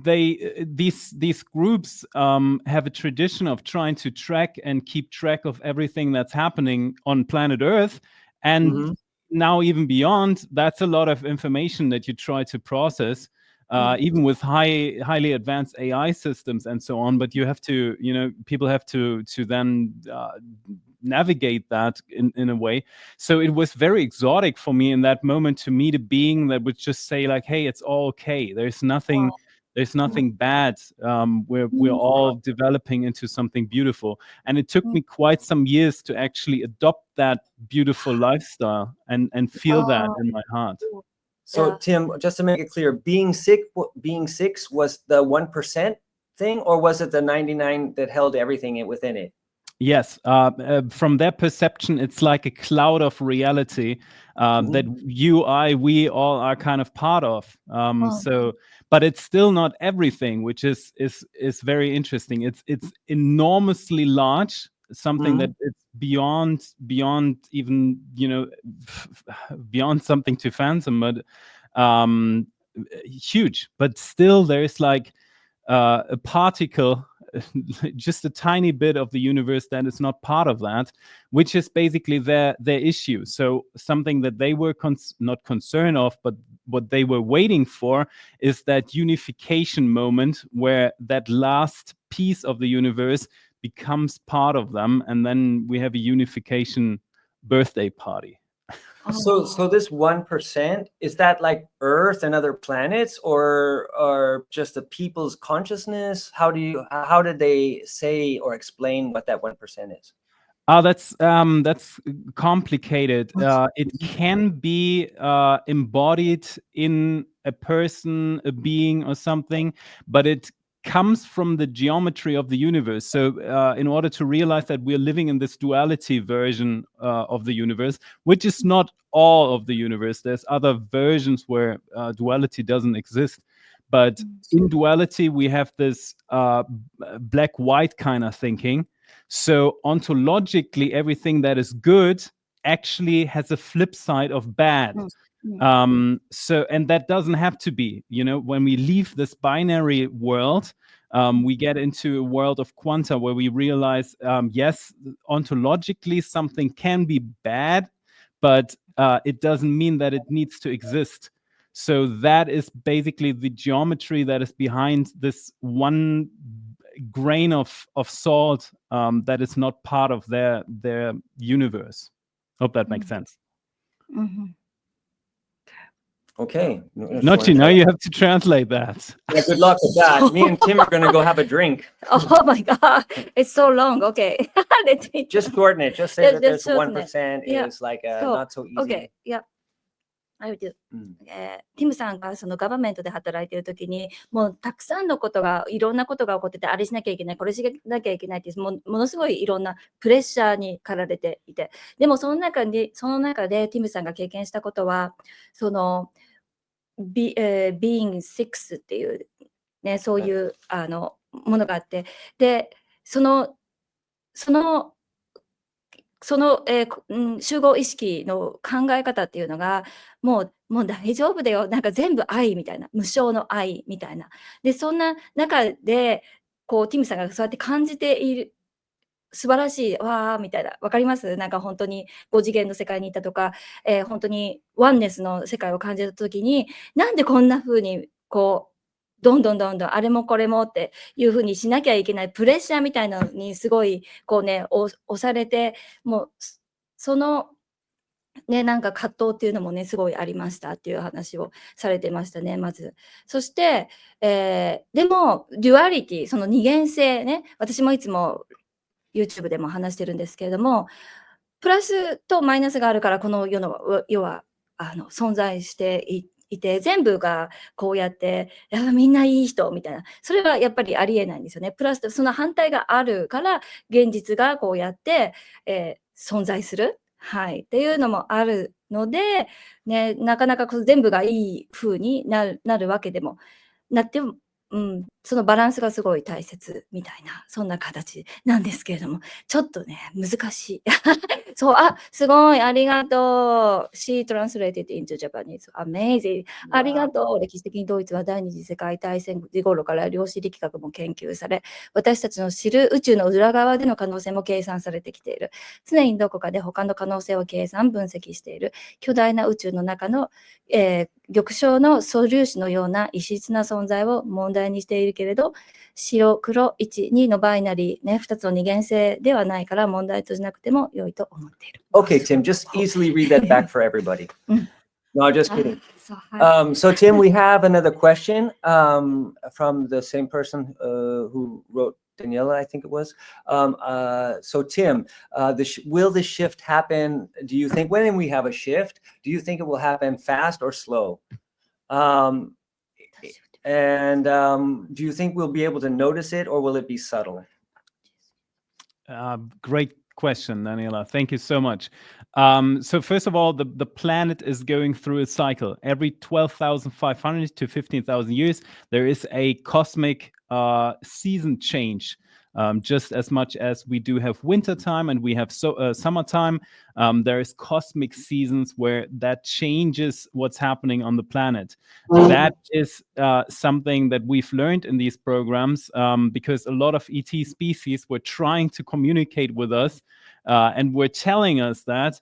these groups have a tradition of trying to track and keep track of everything that's happening on planet Earth, and now even beyond. That's a lot of information that you try to process, even with highly advanced AI systems and so on. But you have to, people have to then navigate that in a way. So it was very exotic for me in that moment to meet a being that would just say like, hey, it's all okay. There's nothing bad. We're all developing into something beautiful. And it took me quite some years to actually adopt that beautiful lifestyle and feel that in my heart. So Tim, just to make it clear, being six was the 1% thing, or was it the 99 that held everything within it? Yes, from their perception, it's like a cloud of reality that we all are kind of part of. So, but it's still not everything, which is very interesting. It's enormously large, something that it's beyond even beyond something to fathom, but huge. But still, there's like a particle, just a tiny bit of the universe that is not part of that, which is basically their issue. So something that they were not concerned of, but what they were waiting for is that unification moment where that last piece of the universe becomes part of them, and then we have a unification birthday party. So this 1%, is that like Earth and other planets, or just the people's consciousness? How did they say or explain what that 1% is? That's complicated. It can be embodied in a person, a being, or something, but it comes from the geometry of the universe. So in order to realize that we're living in this duality version of the universe, which is not all of the universe, there's other versions where duality doesn't exist. But in duality, we have this black-white kind of thinking. So ontologically, everything that is good actually has a flip side of bad. So, and that doesn't have to be, when we leave this binary world, we get into a world of quanta where we realize, yes, ontologically something can be bad, but it doesn't mean that it needs to exist. So that is basically the geometry that is behind this one grain of salt that is not part of their universe. Hope that makes sense. Mhm. Okay. Nochi, now you have to translate that. Yeah, good luck with that. Me and Tim are going to go have a drink. Oh my God, it's so long. Okay. Let me Just shorten it. Just say Yeah, that there's just shorten it. 1% Yeah. is like So, not so easy. Okay, yeah. I will do. ティムさんがそのガバメントで働いているときに、もうたくさんのことが、いろんなことが起こってて、あれしなきゃいけない、これしなきゃいけないっていう、ものすごいいろんなプレッシャーに駆られていて、でもその中でティムさんが経験したことは、その、being six っていう、ね、そういうものがあって、で、集合意識の考え方っていうのが、もう大丈夫だよ。なんか全部愛みたいな、無償の愛みたいな。で、そんな中で、こう、ティムさんがそうやって感じている、素晴らしい、わーみたいな。わかります？なんか本当に5次元の世界にいたとか、本当にワンネスの世界を感じたときに、なんでこんな風に、こう、どんどんあれもこれもっていう風にしなきゃいけないプレッシャーみたいなのにすごいこうね、押されて、もうそのね、なんか葛藤っていうのもね、すごいありましたっていう話をされてましたね、まず。そして、でもデュアリティ、その二元性ね、私もいつも YouTube でも話してるんですけれども、プラスとマイナスがあるからこの世は存在していて、全部がこうやって、みんないい人みたいな、それはやっぱりありえないんですよね。プラスとその反対があるから、現実がこうやって、存在する、はい、っていうのもあるので、ね、なかなか全部がいい風になるわけでもなっても、そのバランスがすごい大切みたいな、そんな形なんですけれども、ちょっとね、難しい。そう、すごい、ありがとう。She translated into Japanese. Amazing. ありがとう。歴史的にドイツは第二次世界大戦時頃から量子力学も研究され、私たちの知る宇宙の裏側での可能性も計算されてきている。常にどこかで他の可能性を計算、分析している。巨大な宇宙の中の、玉章の素粒子のような異質な存在を問題にしているけれど、白黒1、2のバイナリーね、2つの二元性ではないから問題としなくても良いと思っている。Okay, Tim, just easily read that back for everybody. No, just kidding. So, So Tim, we have another question from the same person who wrote Daniela, I think it was. So Tim, will the shift happen? Do you think when we have a shift, do you think it will happen fast or slow? And do you think we'll be able to notice it, or will it be subtle? Great question, Daniela. Thank you so much. So first of all, the planet is going through a cycle. Every 12,500 to 15,000 years, there is a cosmic season change. Just as much as we do have winter time and we have summertime, there is cosmic seasons where that changes what's happening on the planet. That is something that we've learned in these programs because a lot of ET species were trying to communicate with us and were telling us that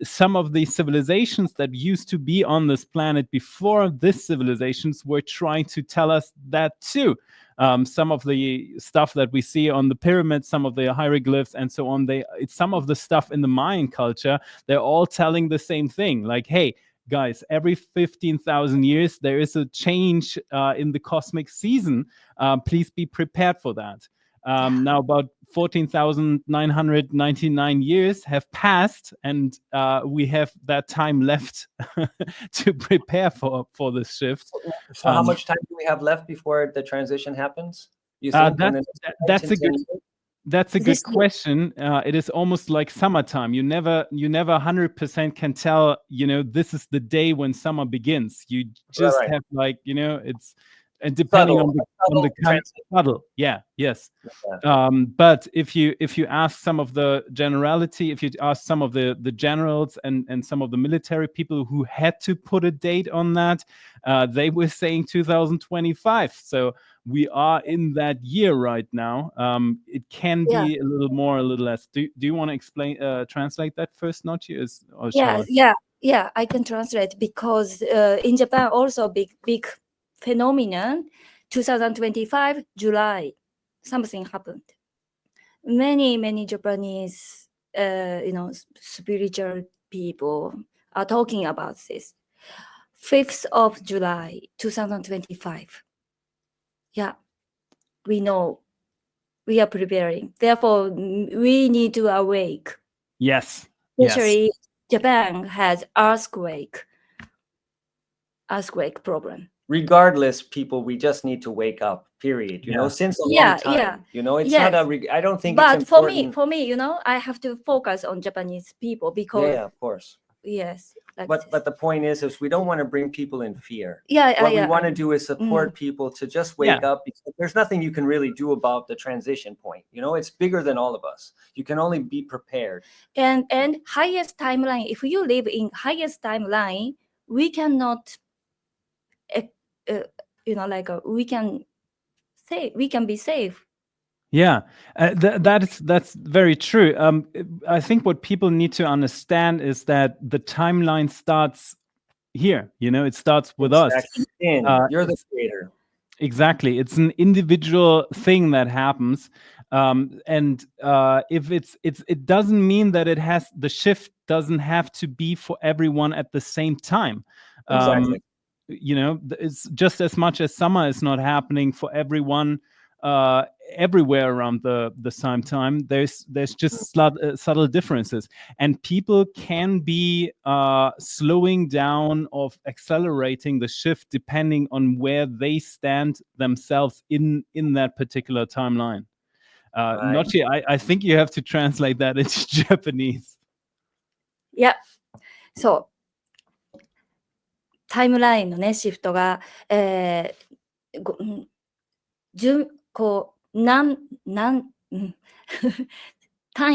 some of the civilizations that used to be on this planet before this civilizations were trying to tell us that too. Some of the stuff that we see on the pyramids, some of the hieroglyphs and so on, it's some of the stuff in the Mayan culture, they're all telling the same thing. Like, hey, guys, every 15,000 years, there is a change in the cosmic season. Please be prepared for that. Now about 14,999 years have passed, and we have that time left to prepare for this shift. So how much time do we have left before the transition happens? You think that's a good question. It is almost like summertime. You never 100% can tell, this is the day when summer begins. You just have it's and depending on the kind of puddle. Yeah, yes. But if you ask some of the generality, if you ask some of the generals and some of the military people who had to put a date on that, they were saying 2025. So we are in that year right now. It can be a little more, a little less. Do you want to translate that first, Nochi? Yeah, I can translate because in Japan also big phenomenon, 2025 July, something happened. many Japanese, spiritual people are talking about this. 5th of July, 2025. Yeah, we know we are preparing. Therefore, we need to awake. Yes. Especially Japan has earthquake problem. Regardless, people, we just need to wake up. Period. Yeah. Since a Yeah, long time. yeah. It's Yes. not a. I don't think But it's for important. me, I have to focus on Japanese people because Yeah, of course. yes. Like But this. the point is we don't want to bring people in fear. Yeah, What we yeah. want to do is support people to just wake Yeah. up, because there's nothing you can really do about the transition point. It's bigger than all of us. You can only be prepared. And highest timeline. If you live in highest timeline, we cannot, we can be safe. Yeah, that's very true. I think what people need to understand is that the timeline starts here. It starts with us. You're the creator. Exactly, it's an individual thing that happens, and if it doesn't mean that the shift doesn't have to be for everyone at the same time. Exactly. It's just as much as summer is not happening for everyone everywhere around the same time. There's just subtle differences, and people can be slowing down or accelerating the shift depending on where they stand themselves in that particular timeline. Right. Nochi, I think you have to translate that into Japanese. Yeah. そうタイムラインのねシフトが、単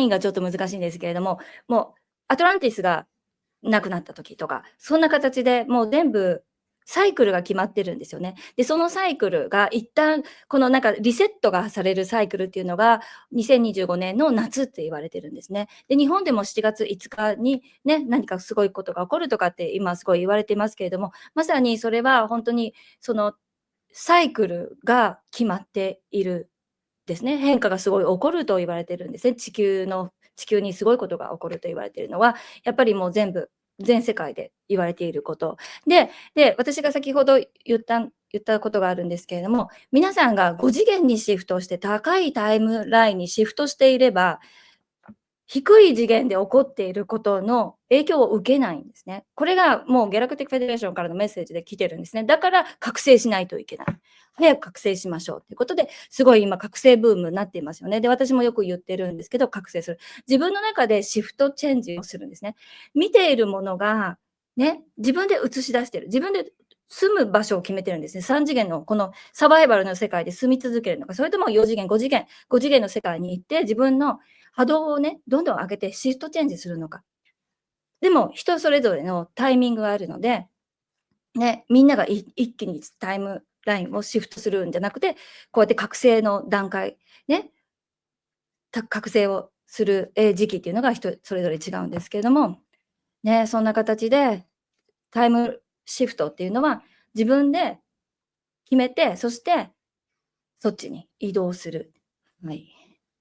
位がちょっと難しいんですけれども、もうアトランティスがなくなった時とか、そんな形でもう全部サイクルが決まってるんですよね。で、そのサイクルが一旦このリセットがされるサイクルっていうのが2025年の夏って言われてるんですね。で、日本でも7月5日にね、何かすごいことが起こるとかって今すごい言われてますけれども、まさにそれは本当にそのサイクルが決まっているですね。変化がすごい起こると言われてるんですね。地球にすごいことが起こると言われているのは、やっぱりもう全世界で言われていること。で、私が先ほど言ったことがあるんですけれども、皆さんが5次元にシフトして高いタイムラインにシフトしていれば、低い次元で起こっていることの影響を受けないんですね。これがもうギャラクティックフェデレーションからのメッセージで来てるんですね。だから覚醒しないといけない。早く覚醒しましょうということで、すごい今覚醒ブームになっていますよね。で、私もよく言ってるんですけど、覚醒する。自分の中でシフトチェンジをするんですね。見ているものが、ね、自分で映し出してる。自分で住む場所を決めてるんですね。3次元のこのサバイバルの世界で住み続けるのか、それとも4次元、5次元の世界に行って自分の波動をね、どんどん上げてシフトチェンジするのか。でも人それぞれのタイミングがあるので、ね、みんなが一気にタイムラインをシフトするんじゃなくて、こうやって覚醒の段階、ね、覚醒をする時期っていうのが人それぞれ違うんですけれども、ね、そんな形でタイムシフトっていうのは自分で決めて、そしてそっちに移動する、はい、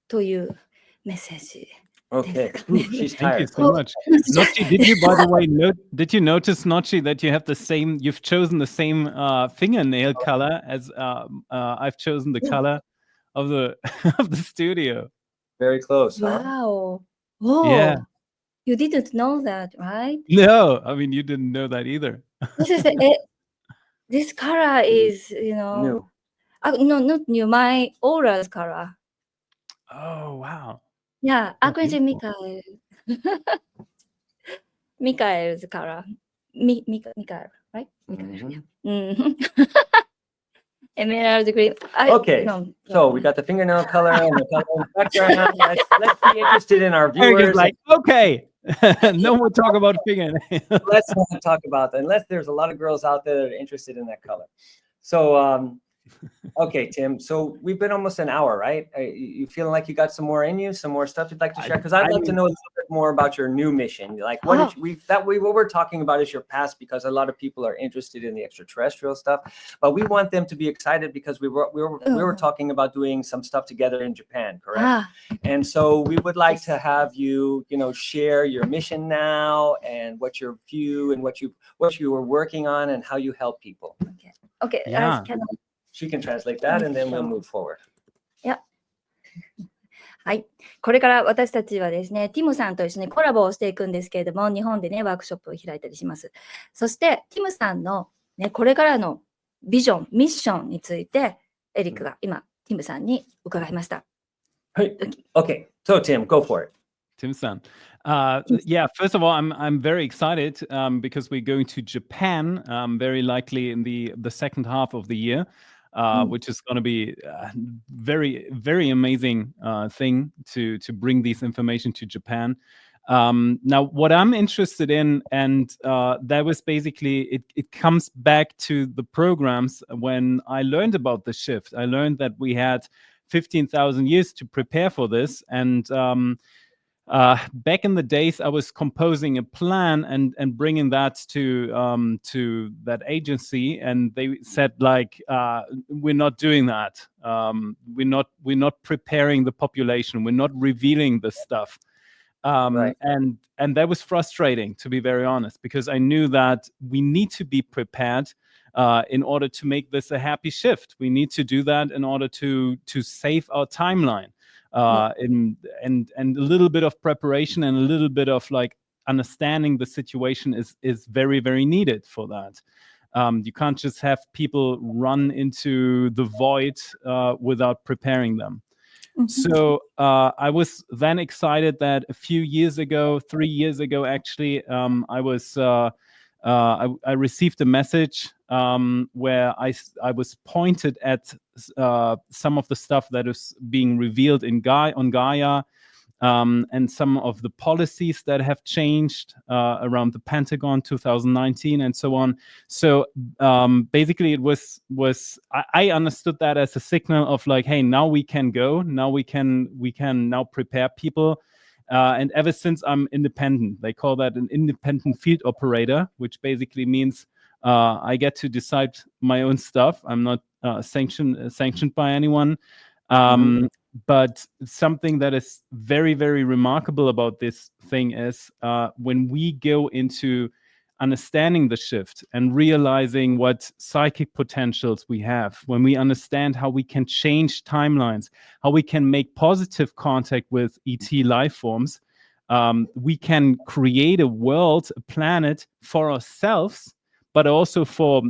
というメッセージ。Okay. She's Thank you tired. so much. Nochi, did you, by the way, did you notice, Nochi, that you've chosen the same fingernail color as I've chosen the color of the of the studio? Very close. Huh? Wow. Oh, Yeah. You didn't know that, right? No, I mean, you didn't know that either. This color is, New. no, not new. My aura's color. Oh, wow. Yeah, Oh, Archangel beautiful. Michael's color. Michael, right? Mhm. Mhm. Emerald green. Okay, so we got the fingernail color and the color in the background. Let's be interested in our Eric is viewers. like, okay, no more talk about fingernails. Let's not talk about that unless there's a lot of girls out there that are interested in that color. So, okay, Tim. So we've been almost an hour, right? You feeling like you got some more in you, some more stuff you'd like to share? Because I'd love to know a little bit more about your new mission. Like what did what we're talking about is your past, because a lot of people are interested in the extraterrestrial stuff, but we want them to be excited because we were talking about doing some stuff together in Japan, correct? あ And so we would like to have you, share your mission now and what your view and what you were working on and how you help people. OK、 Yeah. She can translate that and then we'll move forward. はい。これから私たちはですね、ティムさんと一緒にコラボをしていくんですけれども、日本でね、ワークショップを開いたりします。そして、ティムさんの、ね、これからのビジョン、ミッションについて、エリックが今、ティムさんに伺いました。Hey. Okay, so Tim, go for it. Tim-san. Yeah, first of all, I'm very excited because we're going to Japan very likely in the second half of the year, which is going to be a very, very amazing thing to bring this information to Japan. Now, what I'm interested in, and that was basically, it comes back to the programs when I learned about the shift. I learned that we had 15,000 years to prepare for this. And back in the days, I was composing a plan and bringing that to that agency, and they said like, we're not doing that. We're not preparing the population. We're not revealing this stuff. Right. And that was frustrating, to be very honest, because I knew that we need to be prepared in order to make this a happy shift. We need to do that in order to save our timeline. And a little bit of preparation and a little bit of like understanding the situation is very, very needed for that. You can't just have people run into the void without preparing them. So I was then excited that a few years ago, 3 years ago, actually, I received a message where I was pointed at some of the stuff that is being revealed on Gaia, and some of the policies that have changed around the Pentagon 2019 and so on. So basically it was I understood that as a signal of like, hey, now we can go, now we can now prepare people. And ever since I'm independent, they call that an independent field operator, which basically means I get to decide my own stuff. I'm not sanctioned by anyone. But something that is very, very remarkable about this thing is when we go into understanding the shift and realizing what psychic potentials we have, when we understand how we can change timelines, how we can make positive contact with ET life forms, we can create a world, a planet for ourselves, but also for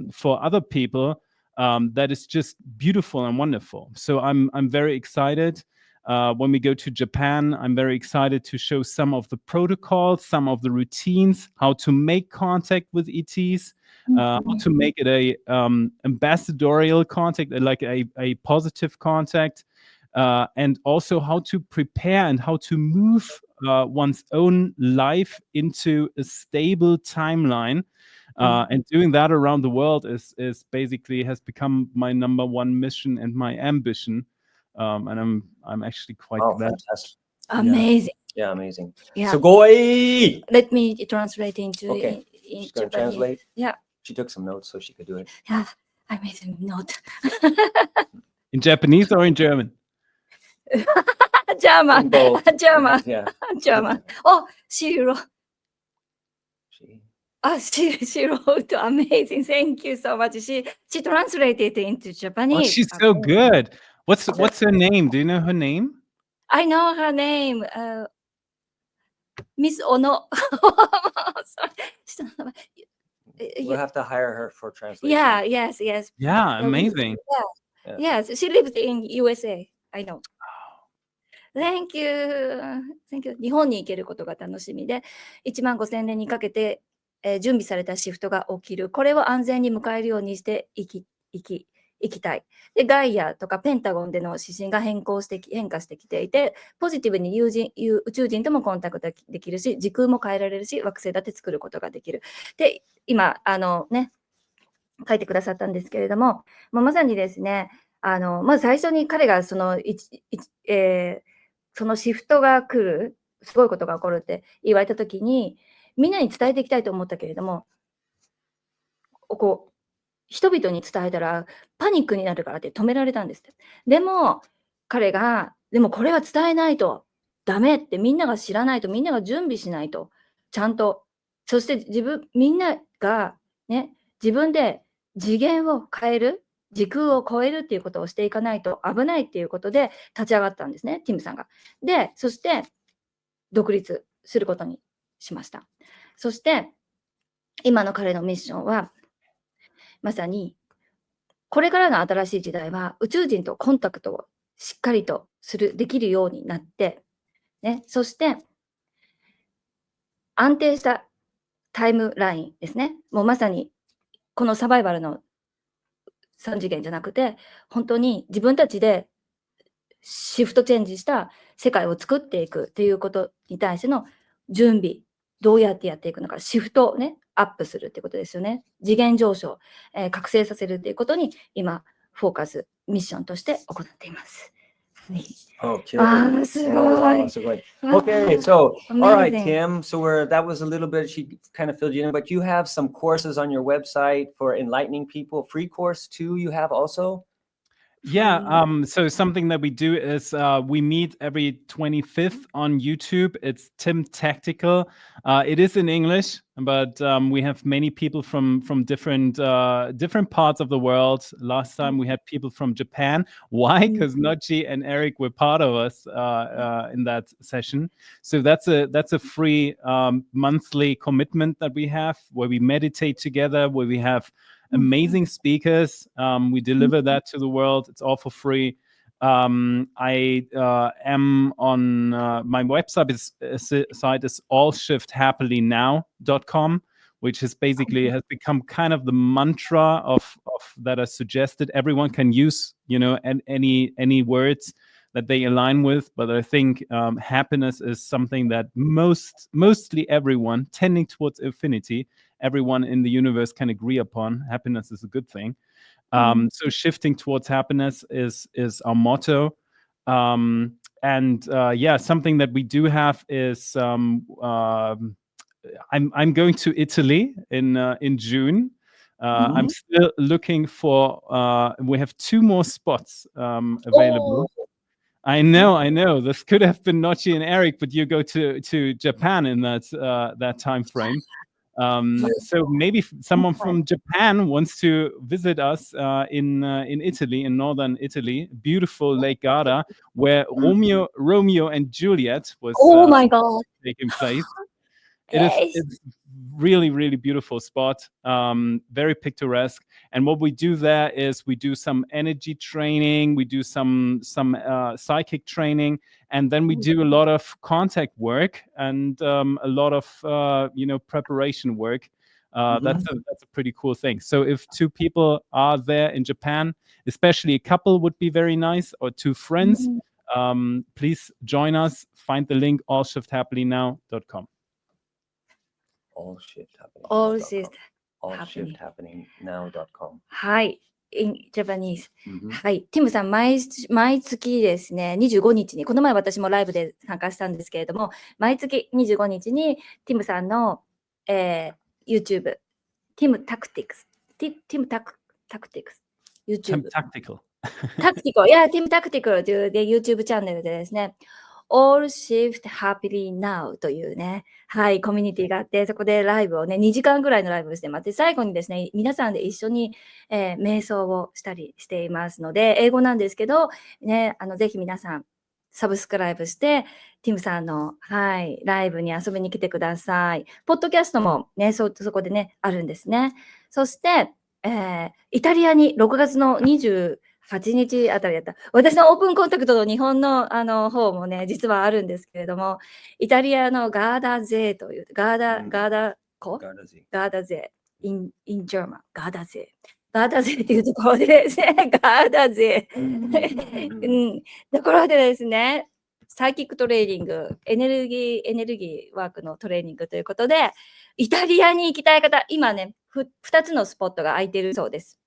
other people. That is just beautiful and wonderful. So I'm very excited. When we go to Japan, I'm very excited to show some of the protocols, some of the routines, how to make contact with ETs, how to make it a ambassadorial contact, like a positive contact, and also how to prepare and how to move one's own life into a stable timeline. And doing that around the world is basically has become my number one mission and my ambition. And I'm actually quite glad. Fantastic. Amazing. Yeah, amazing. Yeah. Sugoi! Let me translate into Okay. in She's gonna Japanese. translate. Yeah. She took some notes so she could do it. Yeah. I made a note. In Japanese or in German? German. Both. German. Yeah. German. Oh, she wrote. She- She wrote amazing. Thank you so much. She translated into Oh, Japanese. she's so good. What's her name? Do you know her name? I know her name. Miss Ono. Sorry. We'll have to hire her for translation. Yeah. Yes. Yes. Yeah, amazing. Yeah. Yes. She lives in USA. I know. Thank you. Thank you. 日本に行けることが楽しみで、15,000年にかけて、準備されたシフトが起きる。これを安全に迎えるようにしていきたい。で、ガイアとかペンタゴンでの指針が変化してきていて、ポジティブに宇宙人ともコンタクトできるし、時空も変えられるし、惑星だって作ることができる。で、今、書いてくださったんですけれども、まさにですね、まず最初に彼がそのシフトが来る、すごいことが起こるって言われたときに、みんなに伝えていきたいと思ったけれども、こう、人々に伝えたらパニックになるからって止められたんですって。でも、彼が、でもこれは伝えないとダメって、みんなが知らないと、みんなが準備しないと、ちゃんと。そしてみんながね、自分で次元を変える、時空を超えるっていうことをしていかないと危ないっていうことで立ち上がったんですね、ティムさんが。で、そして独立することにしました。そして、今の彼のミッションは、まさに、これからの新しい時代は宇宙人とコンタクトをしっかりとできるようになって、ね、そして安定したタイムラインですね。もうまさにこのサバイバルの3次元じゃなくて、本当に自分たちでシフトチェンジした世界を作っていくっていうことに対しての準備、どうやってやっていくのか、シフトをね、アップするってことですよね。次元上昇、覚醒させるっていうことに今、フォーカス、ミッションとして行っています。はい。 Okay. す Oh, ご wow, い。 so good. わ Okay, あ、 so all right, amazing. Tim. So that was a little bit. She kind of filled you in, but you have some courses on your website for enlightening people. Free course too. You have also. Yeah, so something that we do is we meet every 25th on YouTube. It's Tim Tactical. It is in English, but we have many people from different parts of the world. Last time we had people from Japan. Why? Because Nochi and Eric were part of us in that session. So that's a free monthly commitment that we have, where we meditate together, where we have amazing speakers. We deliver that to the world. It's all for free. I am on my website is allshifthappily.now.com, which is basically has become kind of the mantra of that I suggested. Everyone can use, and any words that they align with, but I think happiness is something that mostly everyone tending towards infinity, everyone in the universe can agree upon. Happiness is a good thing. So shifting towards happiness is our motto. And something that we do have is I'm going to Italy in June. I'm still looking for. We have 2 more spots available. I know. This could have been Nochi and Eric, but you go to Japan in that time frame. So maybe someone from Japan wants to visit us in Italy, in northern Italy, beautiful Lake Garda, where Romeo and Juliet was Oh my God. taking place. It's really, really beautiful spot, very picturesque. And what we do there is we do some energy training, we do some psychic training, and then we do a lot of contact work and a lot of preparation work. That's a pretty cool thing. So if 2 people are there in Japan, especially a couple would be very nice, or 2 friends, please join us. Find the link allshifthappily.now.com. allshifthappening.now.com. はい。in Japanese。はい。ティムさん、毎月ですね、25日に、この前私もライブで参加したんですけれども、毎月25日にティムさんの、YouTube、ティムタクティクス、ティムタクティクス、YouTube。Tactical。タクティコ、いや、ティムタクティクというで YouTube チャンネルでですね、All Shift Happily Now というね、はい、コミュニティがあって、そこでライブをね、2時間ぐらいのライブをしてます。で、最後にですね、皆さんで一緒に、瞑想をしたりしていますので、英語なんですけど、ね、ぜひ皆さん、サブスクライブして、ティムさんの、はい、ライブに遊びに来てください。ポッドキャストもね、そこでね、あるんですね。そして、イタリアに6月の28日あたりだった。私のオープンコンタクトの日本の方もね、実はあるんですけれども、イタリアのガーダゼーという、ガーダゼー、in German、ガーダゼーっていうところでですね、ガーダゼー、ところでですね、サイキックトレーニング、エネルギーワークのトレーニングということで、イタリアに行きたい方、今ね、2つのスポットが空いているそうです。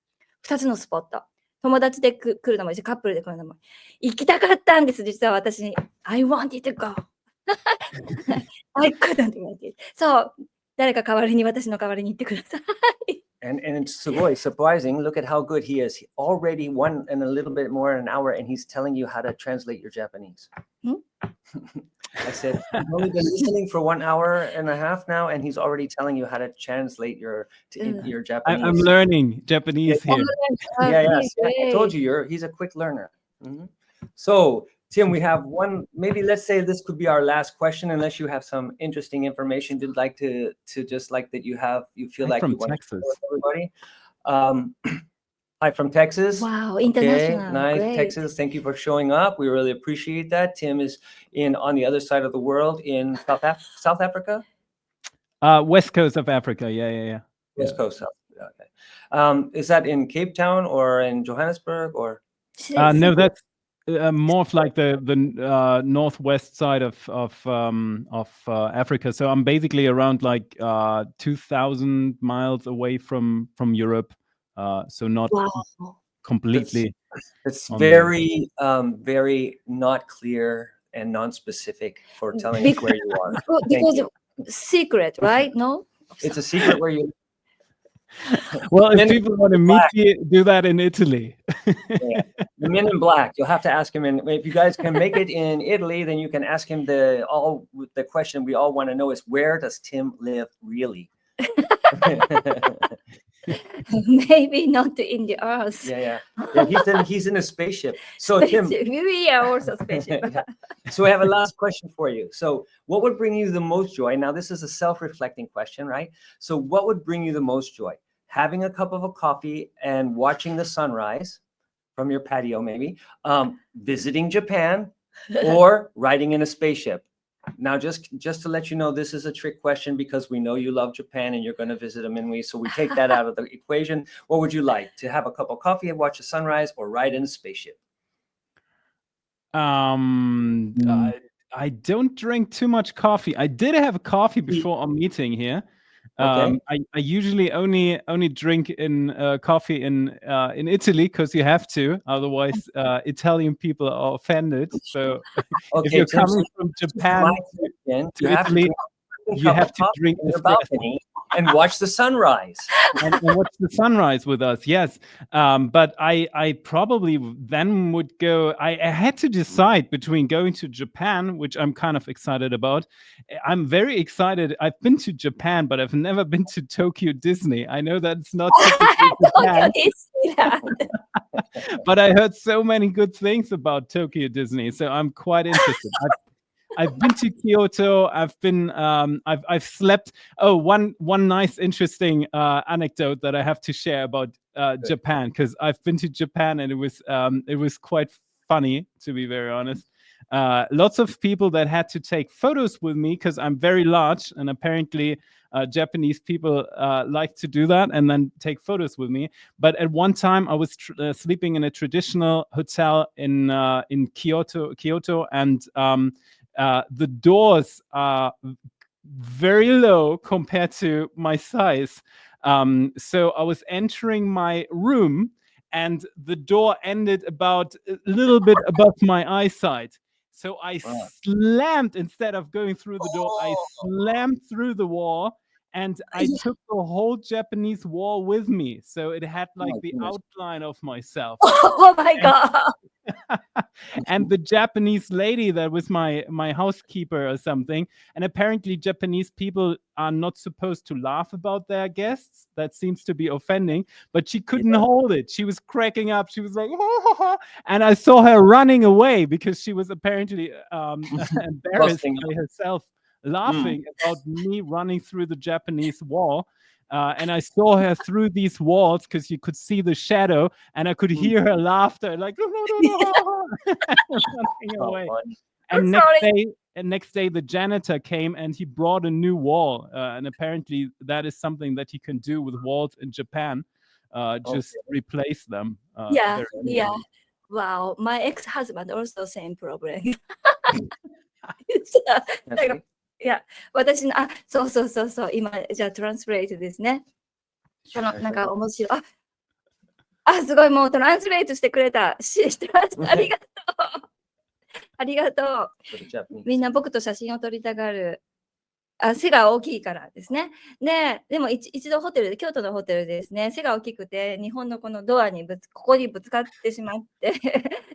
2つのスポット。友達で来るのもいいし、カップルで来るのも行きたかったんです、実は私に。I wanted to go. I couldn't make it. そう、誰か代わりに私の代わりに言ってください。And it's surprising. Look at how good he is. He already 1 and a little bit more an hour, and he's telling you how to translate your Japanese. I said, I've only been listening for 1 hour and a half now, and he's already telling you how to translate your Japanese. I'm learning Japanese here. Yes. I told you, he's a quick learner. So, Tim, we have one, maybe let's say this could be our last question, unless you have some interesting information you'd like to just like that you feel like you want to share with everybody. Hi from Texas. Wow, Okay, international. nice. Great. Texas, thank you for showing up. We really appreciate that. Tim is on the other side of the world in South Africa? West coast of Africa. Yeah. West Coast. Okay. Is that in Cape Town or in Johannesburg or? No, that's more of like the northwest side of Africa. So I'm basically around like 2,000 miles away from Europe. So not completely. It's very very not clear and non-specific for telling us where you are. Because secret, right? No? It's a secret where you. Well, if people want to meet you, do that in Italy. Yeah. The Men in Black. You'll have to ask him. And if you guys can make it in Italy, then you can ask him the question we all want to know is, where does Tim live really? Maybe not in the earth. Yeah. He's in a spaceship. So Tim, we are also spaceship. Yeah. So I have a last question for you. So what would bring you the most joy? Now this is a self-reflecting question, right? So what would bring you the most joy? Having a cup of a coffee and watching the sunrise from your patio, maybe, visiting Japan, or riding in a spaceship? Now, just to let you know, this is a trick question because we know you love Japan and you're going to visit them in so we take that out of the equation. What would you like? To have a cup of coffee and watch the sunrise, or ride in a spaceship? I don't drink too much coffee. I did have a coffee before our meeting here. Okay. I usually only drink in coffee in Italy because you have to, otherwise Italian people are offended. So if you're coming from Japan to Italy, you have to drink in the balcony and watch the sunrise. and watch the sunrise with us. Yes, but I probably then would go. I had to decide between going to Japan, which I'm kind of excited about. I'm very excited. I've been to Japan, but I've never been to Tokyo Disney. I know that's not typically Japan, but I heard so many good things about Tokyo Disney, so I'm quite interested. I've been to Kyoto. I've been. I've slept. Oh, one nice, interesting anecdote that I have to share about Japan, because I've been to Japan and it was quite funny, to be very honest. Lots of people that had to take photos with me because I'm very large, and apparently Japanese people like to do that and then take photos with me. But at one time, I was sleeping in a traditional hotel in Kyoto, and the doors are very low compared to my size. So I was entering my room and the door ended about a little bit above my eyesight. So I slammed, instead of going through the door, I slammed through the wall, and I took the whole Japanese wall with me. So it had like the outline of myself. Oh my God. And the Japanese lady that was my housekeeper or something, and apparently Japanese people are not supposed to laugh about their guests. That seems to be offending, but she couldn't hold it. She was cracking up. She was like, and I saw her running away because she was apparently embarrassed by herself, laughing about me running through the Japanese wall. And I saw her through these walls because you could see the shadow, and I could hear her laughter, like running away. And next day, the janitor came and he brought a new wall, and apparently that is something that you can do with walls in Japan. Just replace them. Yeah. Wow, my ex-husband also same problem. いや、私の、そう、今、じゃあ、トランスレートですね。なんか面白い。すごい、もうトランスレートしてくれた。ありがとう。ありがとう。 for the Japanese. みんな僕と写真を撮りたがる。背が大きいからですね。でも一度ホテルで、京都のホテルでですね、背が大きくて、日本のこのドアにここにぶつかってしまって、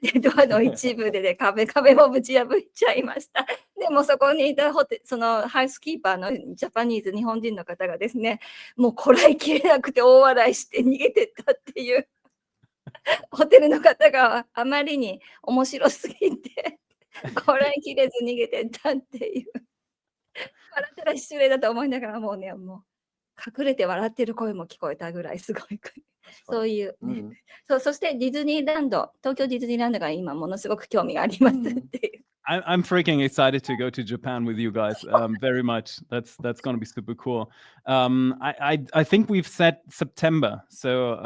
でドアの一部で、壁をぶち破っちゃいました。でもそこにいたそのハウスキーパーのジャパニーズ、日本人の方がですね、もうこらえきれなくて大笑いして逃げてったっていう、ホテルの方があまりに面白すぎて、こらえきれず逃げてったっていう。笑ったら失礼だと思いながらもう隠れて笑ってる声も聞こえたぐらいすごい。そういう、ね。そしてディズニーランド、東京ディズニーランドが今ものすごく興味がありますっていう。I'm freaking excited to go to Japan with you guys. Very much. That's going to be super cool. I think we've said September. So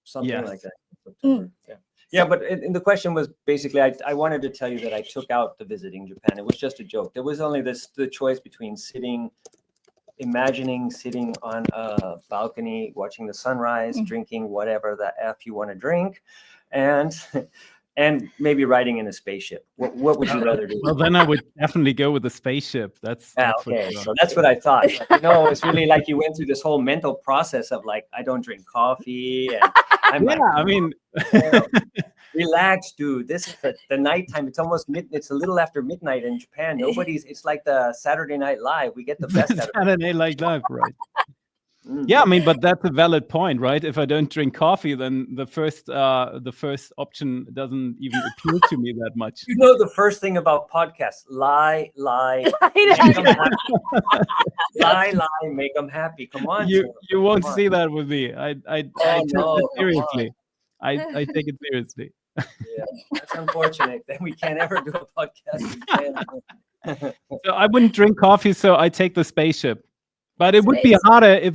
something yes. like that. September. Yeah, but the question was basically, I wanted to tell you that I took out the visiting Japan. It was just a joke. There was only the choice between imagining sitting on a balcony, watching the sunrise, drinking whatever the F you want to drink, and maybe riding in a spaceship. What would you rather do? Well, then I would definitely go with the spaceship. That's okay. So that's what I thought. But, it's really like you went through this whole mental process of like, I don't drink coffee, and relax, dude. This is the nighttime. It's almost it's a little after midnight in Japan. It's like the Saturday Night Live. We get the best out of it. Saturday Night Live, right? Yeah, I mean, but that's a valid point, right? If I don't drink coffee, then the first option doesn't even appeal to me that much. You know the first thing about podcasts: lie, make them happy. Come on, you won't see that with me. I take it seriously. I take it seriously. Yeah, that's unfortunate that we can't ever do a podcast again. So I wouldn't drink coffee, so I take the spaceship. But it would be harder if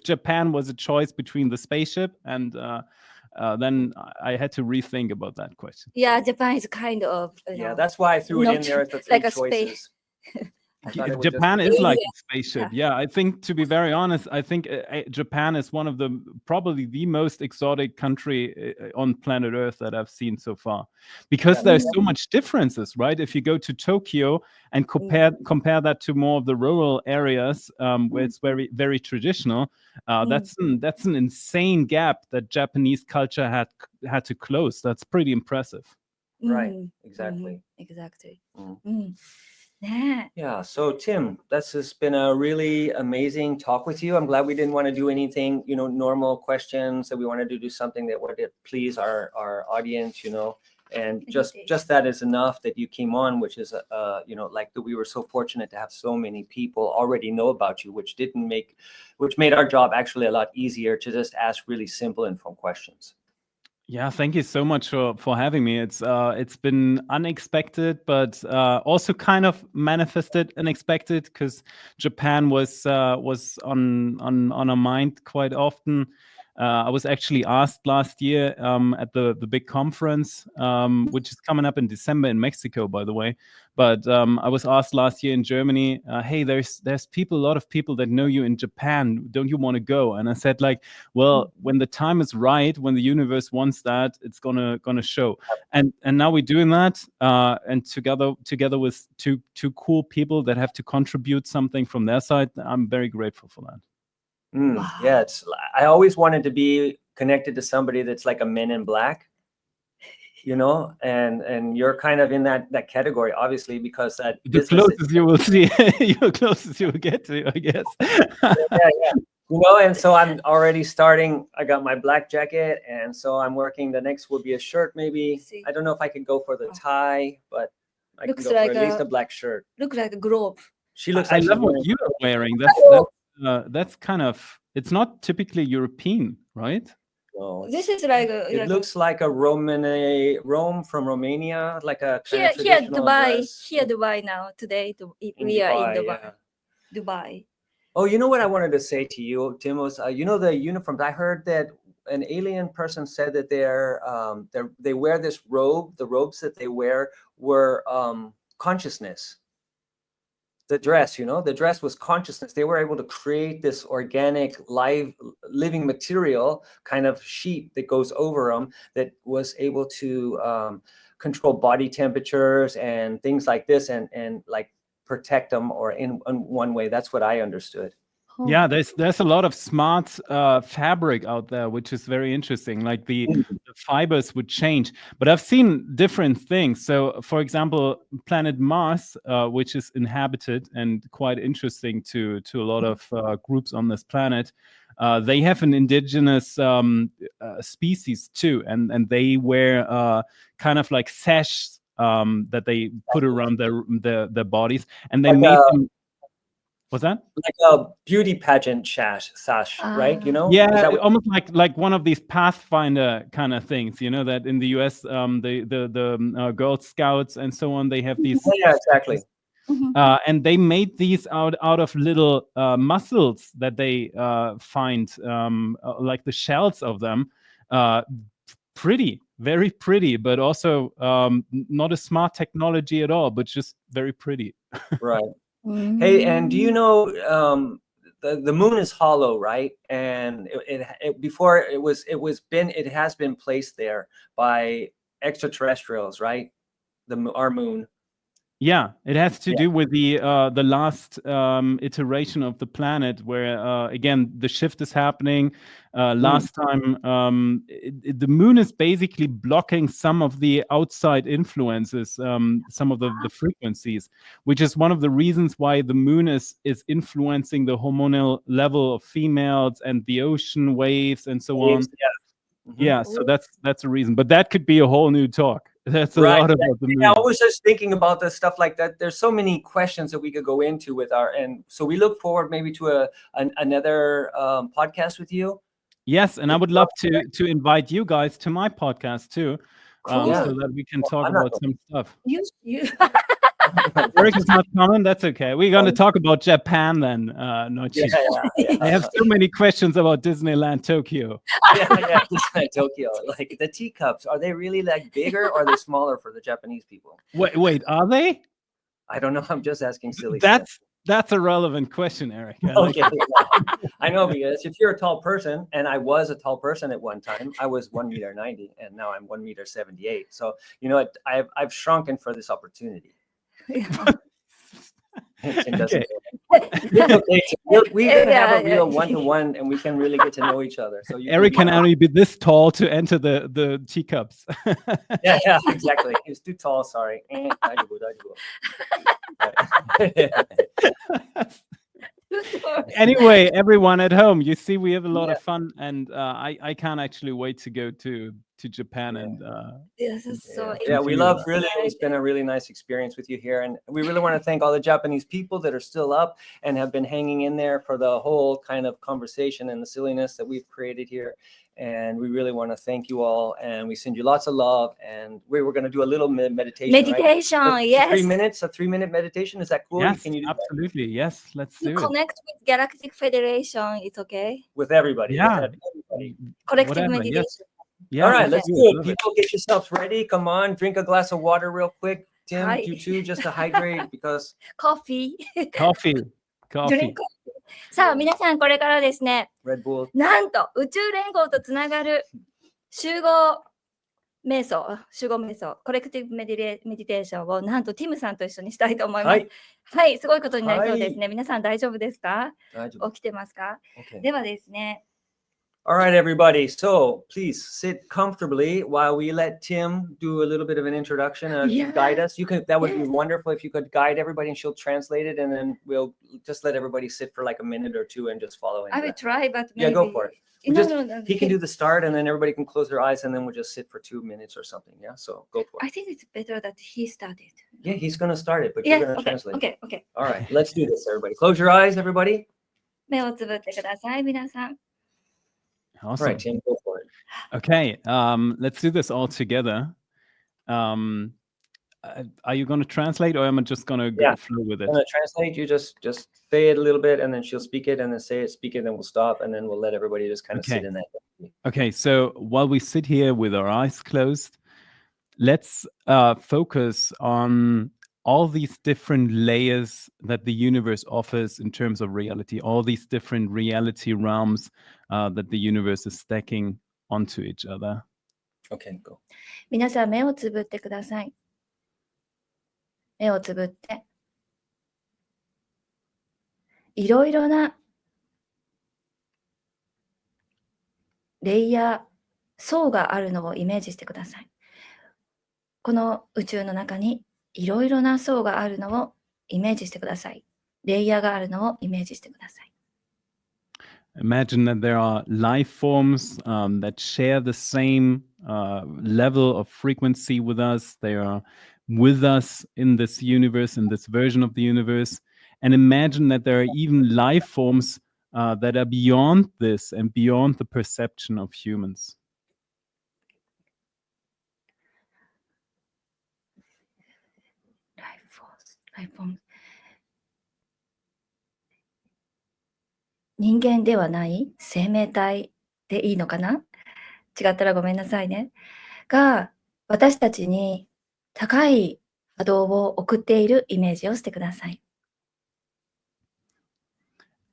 Japan was a choice between the spaceship and then I had to rethink about that question. Yeah, Japan is kind of. That's why I threw it in there as the three choices. Japan is like a spaceship. Yeah, I think, to be very honest, I think Japan is one of probably the most exotic country on planet Earth that I've seen so far, because there's so much differences, right? If you go to Tokyo and compare that to more of the rural areas where it's very, very traditional, that's an insane gap that Japanese culture had to close. That's pretty impressive. Right. Exactly. Yeah, so Tim, this has been a really amazing talk with you. I'm glad we didn't want to do anything, normal questions, that we wanted to do something that would please our audience, and just that is enough that you came on, which is like that we were so fortunate to have so many people already know about you, which made our job actually a lot easier to just ask really simple and fun questions. Yeah, thank you so much for having me. It's been unexpected, but also kind of manifested unexpected, because Japan was on our mind quite often. I was actually asked last year at the big conference, which is coming up in December in Mexico, by the way. But I was asked last year in Germany, hey, there's a lot of people that know you in Japan. Don't you want to go? And I said, like, well, when the time is right, when the universe wants that, it's gonna show. And now we're doing that, and together with two cool people that have to contribute something from their side. I'm very grateful for that. Wow. Yeah, I always wanted to be connected to somebody that's like a Men in Black, and you're kind of in that category, obviously, because the closest you will see, you're closest you will get to, I guess. Yeah. And so I'm already starting. I got my black jacket, and so I'm working. The next will be a shirt, maybe. I don't know if I can go for the tie, but I can go for at least a black shirt. Look like a globe. She looks I like love what you're wearing. That's kind of, it's not typically European, right? No, this is like it looks like a Rome from Romania, like a here Dubai dress. Here Dubai now today we are in Dubai. Yeah. Dubai. Oh, you know what I wanted to say to you, Tim, was the uniforms. I heard that an alien person said that they wear this robe. The robes that they wear were consciousness. The dress, the dress was consciousness. They were able to create this organic, living material kind of sheet that goes over them that was able to control body temperatures and things like this, and like protect them, or in one way. That's what I understood. Yeah, there's a lot of smart fabric out there, which is very interesting. Like the fibers would change, but I've seen different things. So, for example, planet Mars, which is inhabited and quite interesting to a lot of groups on this planet, they have an indigenous species too, and they wear kind of like sash that they put around their bodies, and they Like made them. What's that? Like a beauty pageant sash, right? You know? Is Yeah, that what- almost like one of these Pathfinder kind of things. You know that in the US, the Girl Scouts and so on, they have these. yeah, exactly. And they made these out of little mussels that they find, like the shells of them. Pretty, very pretty, but also not a smart technology at all, but just very pretty. Right. Hey, and do you know the moon is hollow, right? And before it has been placed there by extraterrestrials, right? Our moon. Yeah, it has to do with the last iteration of the planet, where again the shift is happening. Last time, the moon is basically blocking some of the outside influences, some of the frequencies, which is one of the reasons why the moon is influencing the hormonal level of females and the ocean waves and so on. Yeah, so that's a reason, but that could be a whole new talk. That's a lot about the moon. Yeah, I was just thinking about the stuff like that. There's so many questions that we could go into with and so we look forward maybe to another podcast with you. Yes, and I would love to invite you guys to my podcast too, so that we can talk about some stuff. You Eric is not coming. That's okay. We're going to talk about Japan then. Yeah. I have so many questions about Disneyland Tokyo. Disneyland Tokyo. Like the teacups, are they really like bigger or are they smaller for the Japanese people? Wait, are they? I don't know. I'm just asking silly stuff. That's a relevant question, Eric. I know, because if you're a tall person, and I was a tall person at one time, I was 1.90 meters, and now I'm 1.78 meters. So you know what? I've shrunken for this opportunity. Okay. We can have a real one-to-one, and we can really get to know each other. So Eric can only be this tall to enter the teacups. yeah, exactly. He's too tall. Sorry. Anyway, everyone at home, you see, we have a lot of fun, and I can't actually wait to go to Japan. And this is so we love, really, it's been a really nice experience with you here, and we really want to thank all the Japanese people that are still up and have been hanging in there for the whole kind of conversation and the silliness that we've created here. And we really want to thank you all, and we send you lots of love. And we were going to do a little meditation. Right? Yes. 3 mininutes, a 3-minute meditation. Is that cool? yes, Can you do absolutely. Yes, let's do it. Connect with Galactic Federation. It's okay. with everybody? Yeah. With everybody. Collective Whatever, meditation. yes. Yeah, All right, let's do it. Love People, get yourselves ready. Come on, drink a glass of water real quick. Tim, Hi. you too, just to hydrate because Coffee. Coffee. Drink coffee. さあ、皆さん、これからですね、 Red Bull. なんと宇宙連合とつながる集合瞑想、コレクティブメディテーションをなんとティムさんと一緒にしたいと思います。はい、すごいことになりそうですね。皆さん大丈夫ですか？起きてますか？ Okay. ではですね。 All right, everybody. So please sit comfortably while we let Tim do a little bit of an introduction and guide us. That would be wonderful if you could guide everybody, and she'll translate it, and then we'll just let everybody sit for like a minute or two and just follow in. I will try, but maybe... Yeah, go for it. No. He can do the start, and then everybody can close their eyes, and then we'll just sit for 2 minutes or something. Yeah, so go for it. I think it's better that he started. Yeah, he's going to start it, but you're going to translate it. Okay. All right, let's do this, everybody. Close your eyes, everybody. 目をつぶってください、皆さん。 Awesome. All right, Tim, go for it. Okay, let's do this all together. Are you going to translate, or am I just going to go through with it? I'm going to translate. You just say it a little bit, and then she'll speak it, and then speak it, then we'll stop, and then we'll let everybody just kind of sit in that. Okay, so while we sit here with our eyes closed, let's focus on all these different layers that the universe offers in terms of reality, all these different reality realms that the universe is stacking onto each other. Okay, go. 皆さん目をつぶってください。目をつぶって、いろいろなレイヤー、層があるのをイメージしてください。この宇宙の中にいろいろな層があるのをイメージしてください。レイヤーがあるのをイメージしてください。Imagine that there are life forms that share the same level of frequency with us. They are with us in this universe, in this version of the universe. And imagine that there are even life forms that are beyond this and beyond the perception of humans. ライフフォーム。人間ではない生命体でいいのかな？違ったらごめんなさいね。が、私たちに高い波動を送っているイメージをしてください。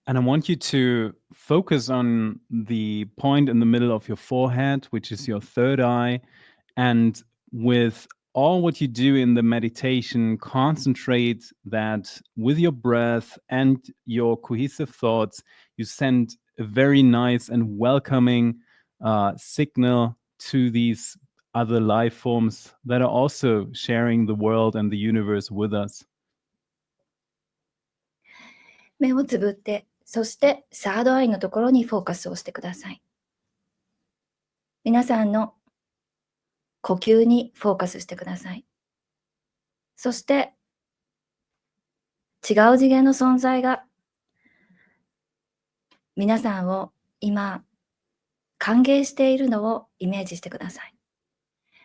And I want you to focus on the point in the middle of your forehead, which is your third eye. And with all what you do in the meditation, concentrate that with your breath and your cohesive thoughts, you send a very nice and welcoming signal to these other life forms that are also sharing the world and the universe with us. 目をつぶって、そしてサードアイのところにフォーカスをしてください。皆さんの呼吸にフォーカスしてください。そして違う次元の存在が皆さんを今歓迎しているのをイメージしてください。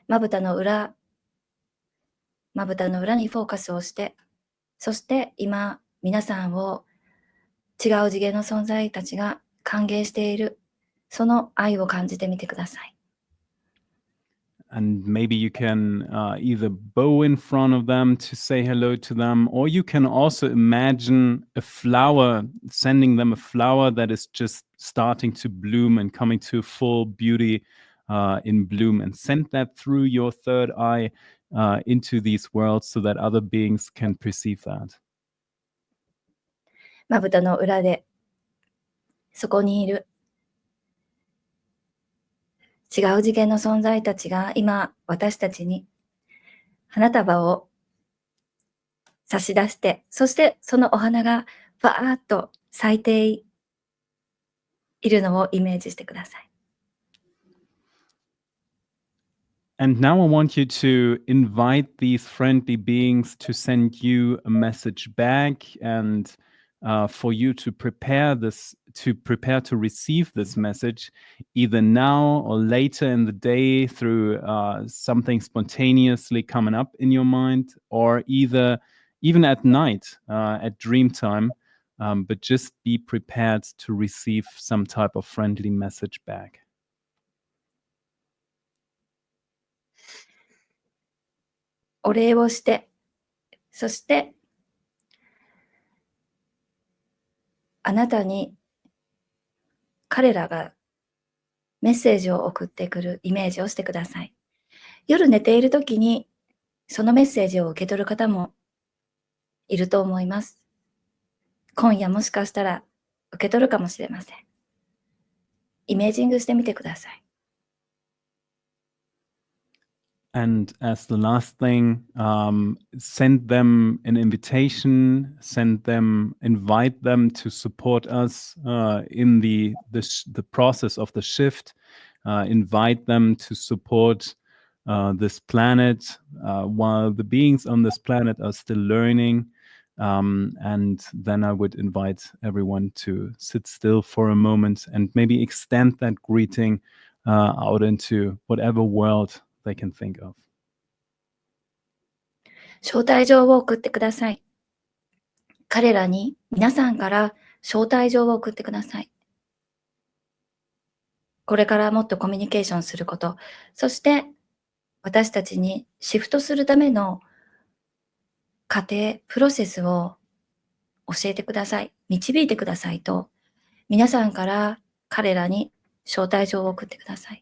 まぶたの裏にフォーカスをして、そして今皆さんを違う次元の存在たちが歓迎している、その愛を感じてみてください。And maybe you can either bow in front of them to say hello to them, or you can also imagine a flower, sending them a flower that is just starting to bloom and coming to full beauty in bloom, and send that through your third eye into these worlds so that other beings can perceive that. まぶたの裏でそこにいる違う次元の存在たちが今私たちに花束を差し出して、そしてそのお花がバーッと咲いているのをイメージしてください。And now I want you to invite these friendly beings to send you a message back, and for you to prepare to receive this message either now or later in the day through something spontaneously coming up in your mind, or even at night at dream time, but just be prepared to receive some type of friendly message back. お礼をして、そしてあなたに彼らがメッセージを送ってくるイメージをしてください。夜寝ているときにそのメッセージを受け取る方もいると思います。今夜もしかしたら受け取るかもしれません。イメージングしてみてください。And as the last thing, send them an invitation, invite them to support us in the process of the shift, invite them to support this planet while the beings on this planet are still learning. And then I would invite everyone to sit still for a moment and maybe extend that greeting out into whatever world they can think of. 招待状を送ってください。彼らに皆さんから招待状を送ってください。これからもっとコミュニケーションすること、そして私たちにシフトするための過程、プロセスを教えてください。導いてくださいと、皆さんから彼らに招待状を送ってください。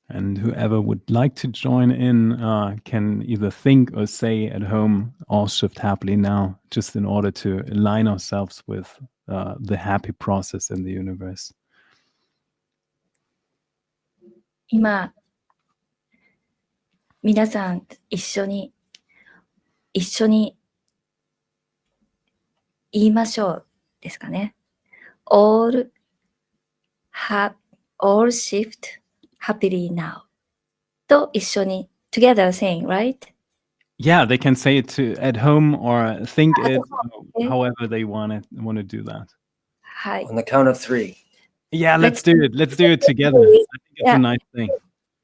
And whoever would like to join in can either think or say at home, all shift happily now, just in order to align ourselves with the happy process in the universe. 今、皆さん一緒に言いましょうですかね。all shift happily now と一緒に together saying, right? Yeah, they can say it at home or think it Okay. however they want to do that. はい。 On the count of 3. Yeah, let's do it. Let's do it together. I Please. think it's a nice thing.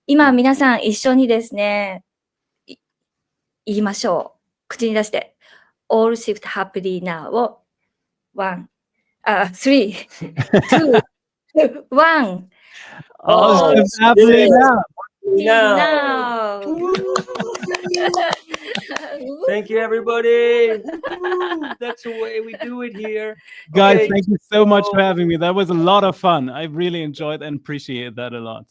今皆さん一緒にですね、言いましょう。口に出して。all shift happily now を3、2、1。 All Oh, shift happily yes. now. Now. Thank you, everybody. Woo, that's the way we do it here. Guys, Okay, thank you so much for so- having me. That was a lot of fun. I really enjoyed and appreciate that a lot.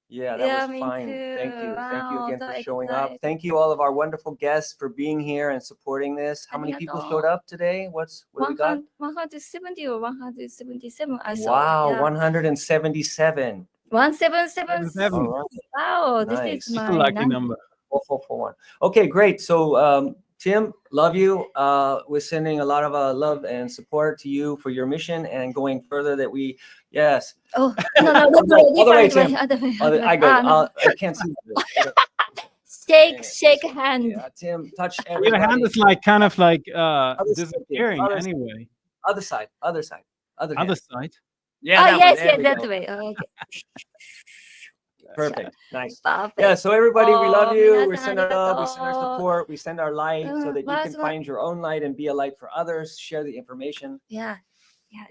Yeah, that Yeah, was me fine. too. Thank you. Thank you Wow, again so for showing up. excited. Thank you, all of our wonderful guests, for being here and supporting this. How many people showed up today? What do we got? 170 or 177, I saw. Wow, Yeah. 177. 177. Seven. All right. Wow, this Nice. is It's my a lucky number. number. 4441. Okay, great. So, Tim, love you. We're sending a lot of love and support to you for your mission and going further. Yes. Oh, no, Other way, Tim. other way. I go. I can't see this. Shake hand. Yeah, Tim, touch Your everybody. hand is like kind of like side, disappearing other side. anyway. Other side. Other Other hand. side. Yeah. Oh, that one. yes, There yes, we that go. way. Okay. Perfect. Nice. Perfect. Yeah, so everybody, we love Oh, you. We 皆さん send our love, we send our ありがとう。 support, we send our light so that you can まずは find your own light and be a light for others. Share the information. Yeah.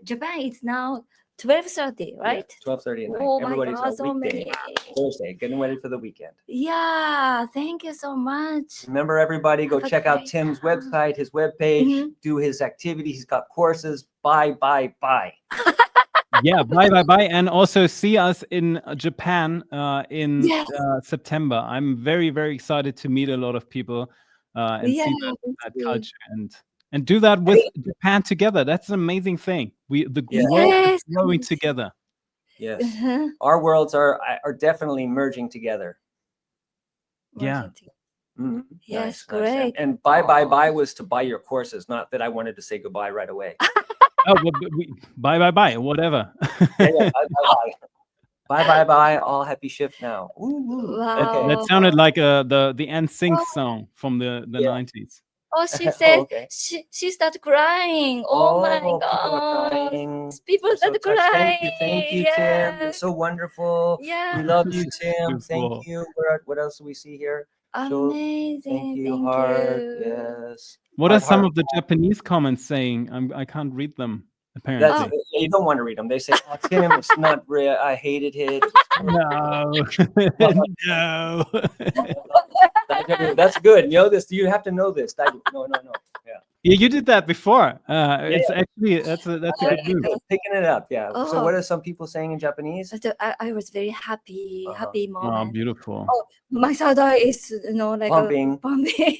Japan is now 12:30, right? 12:30 at night. Oh my Everybody's God, a so weekday, many. Thursday, getting ready for the weekend. Yeah, thank you so much. Remember, everybody, go Have a check out great Tim's time. website, his webpage, Mhm. do his activities. He's got courses. Bye. Yeah, bye. And also see us in Japan in Yes. September. I'm very, very excited to meet a lot of people and Yeah, see that that's good. culture and do that with Japan together. That's an amazing thing. The Yeah. world Yes. is growing together. Yes. Uh-huh. Our worlds are definitely merging together. Yeah. Mhm. Yes, Nice. great. And bye was to buy your courses, not that I wanted to say goodbye right away. Oh, bye. Whatever. Yeah, bye. All happy shift now. Woo. Wow. That sounded like the NSYNC song from the Yeah. 90s. Oh, she said Okay. she started crying. Oh, my people are God. crying. People I'm so started touched. crying. Thank you, Tim. You're Yes. so wonderful. Yeah. We love you, Tim. Beautiful. Thank you. What else do we see here? Amazing. Thank you, Thank heart. you. Yes. What are Heart, some heart. of the Japanese comments saying? I can't read them, That's apparently. you don't want to read them. They say, "Oh, Tim, it's not real. I hated it." No. No. That's good. You know this. You have to know this. No. Yeah. Yeah, you did that before. It's actually that's a good move. Picking it up. Yeah. So Oh. what are some people saying in Japanese? So I was very happy, Uh-huh. happy Oh, moment. beautiful. My third eye is, like Pumping. pumping.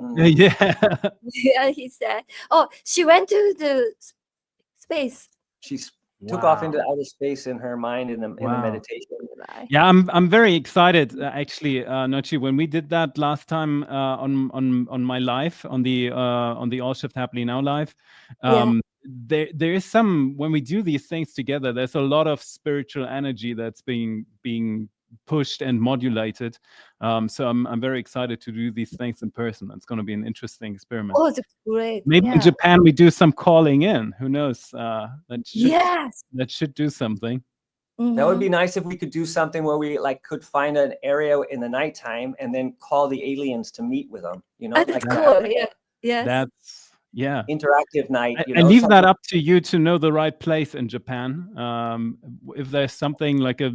Mm. Yeah. Yeah, he said. Oh, she went to the space. She took off Wow. into outer space in her mind in the Wow. meditation. Right. Yeah, I'm very excited actually, Nochi. When we did that last time on my live on the All Shift Happily Now live, Yeah. there is some when we do these things together. There's a lot of spiritual energy that's being pushed and modulated. So I'm very excited to do these things in person. It's going to be an interesting experiment. Oh, that's great. Maybe yeah. in Japan we do some calling in. Who knows? Yes. That should do something. That would Mhm. be nice if we could do something where we could find an area in the nighttime and then call the aliens to meet with them. That's like cool. Yeah. Yes. That's interactive night. I leave that up to you to know the right place in Japan. If there's something like a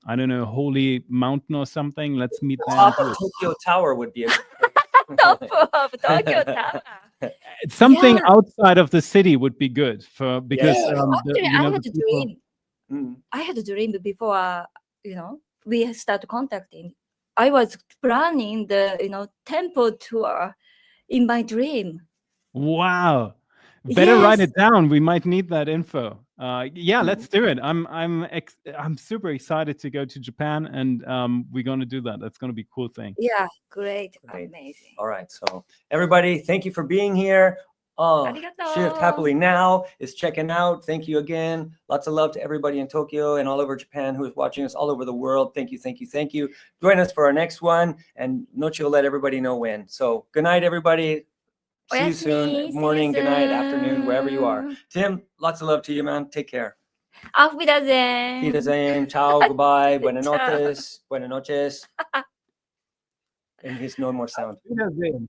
I don't know, holy mountain or something, let's meet there. Top of Tokyo Tower would be a Top of Tokyo Tower. Something Yeah. outside of the city would be good because Yeah. Actually, I had a the people- dream. I had a dream before, we start contacting. I was planning the temple tour in my dream. Wow. Better write Yes. it down. We might need that info. Yeah, Mm. let's do it. I'm super excited to go to Japan, and we're gonna do that. That's gonna be a cool thing. Yeah, great, Great. amazing. All right. So everybody, thank you for being here. Arigato. Shift Happily Now is checking out. Thank you again. Lots of love to everybody in Tokyo and all over Japan who is watching us all over the world. Thank you, thank you, thank you. Join us for our next one, and Nochi will let everybody know when. So good night, everybody. See you soon. Oyasumi. Morning, See you good night, afternoon, wherever you are. soon. Tim, lots of love to you, man. Take care. Auf Wiedersehen. Wiedersehen. Ciao. Goodbye. Buenas Ciao. noches. Buenas noches. And his no more sound. Wiedersehen.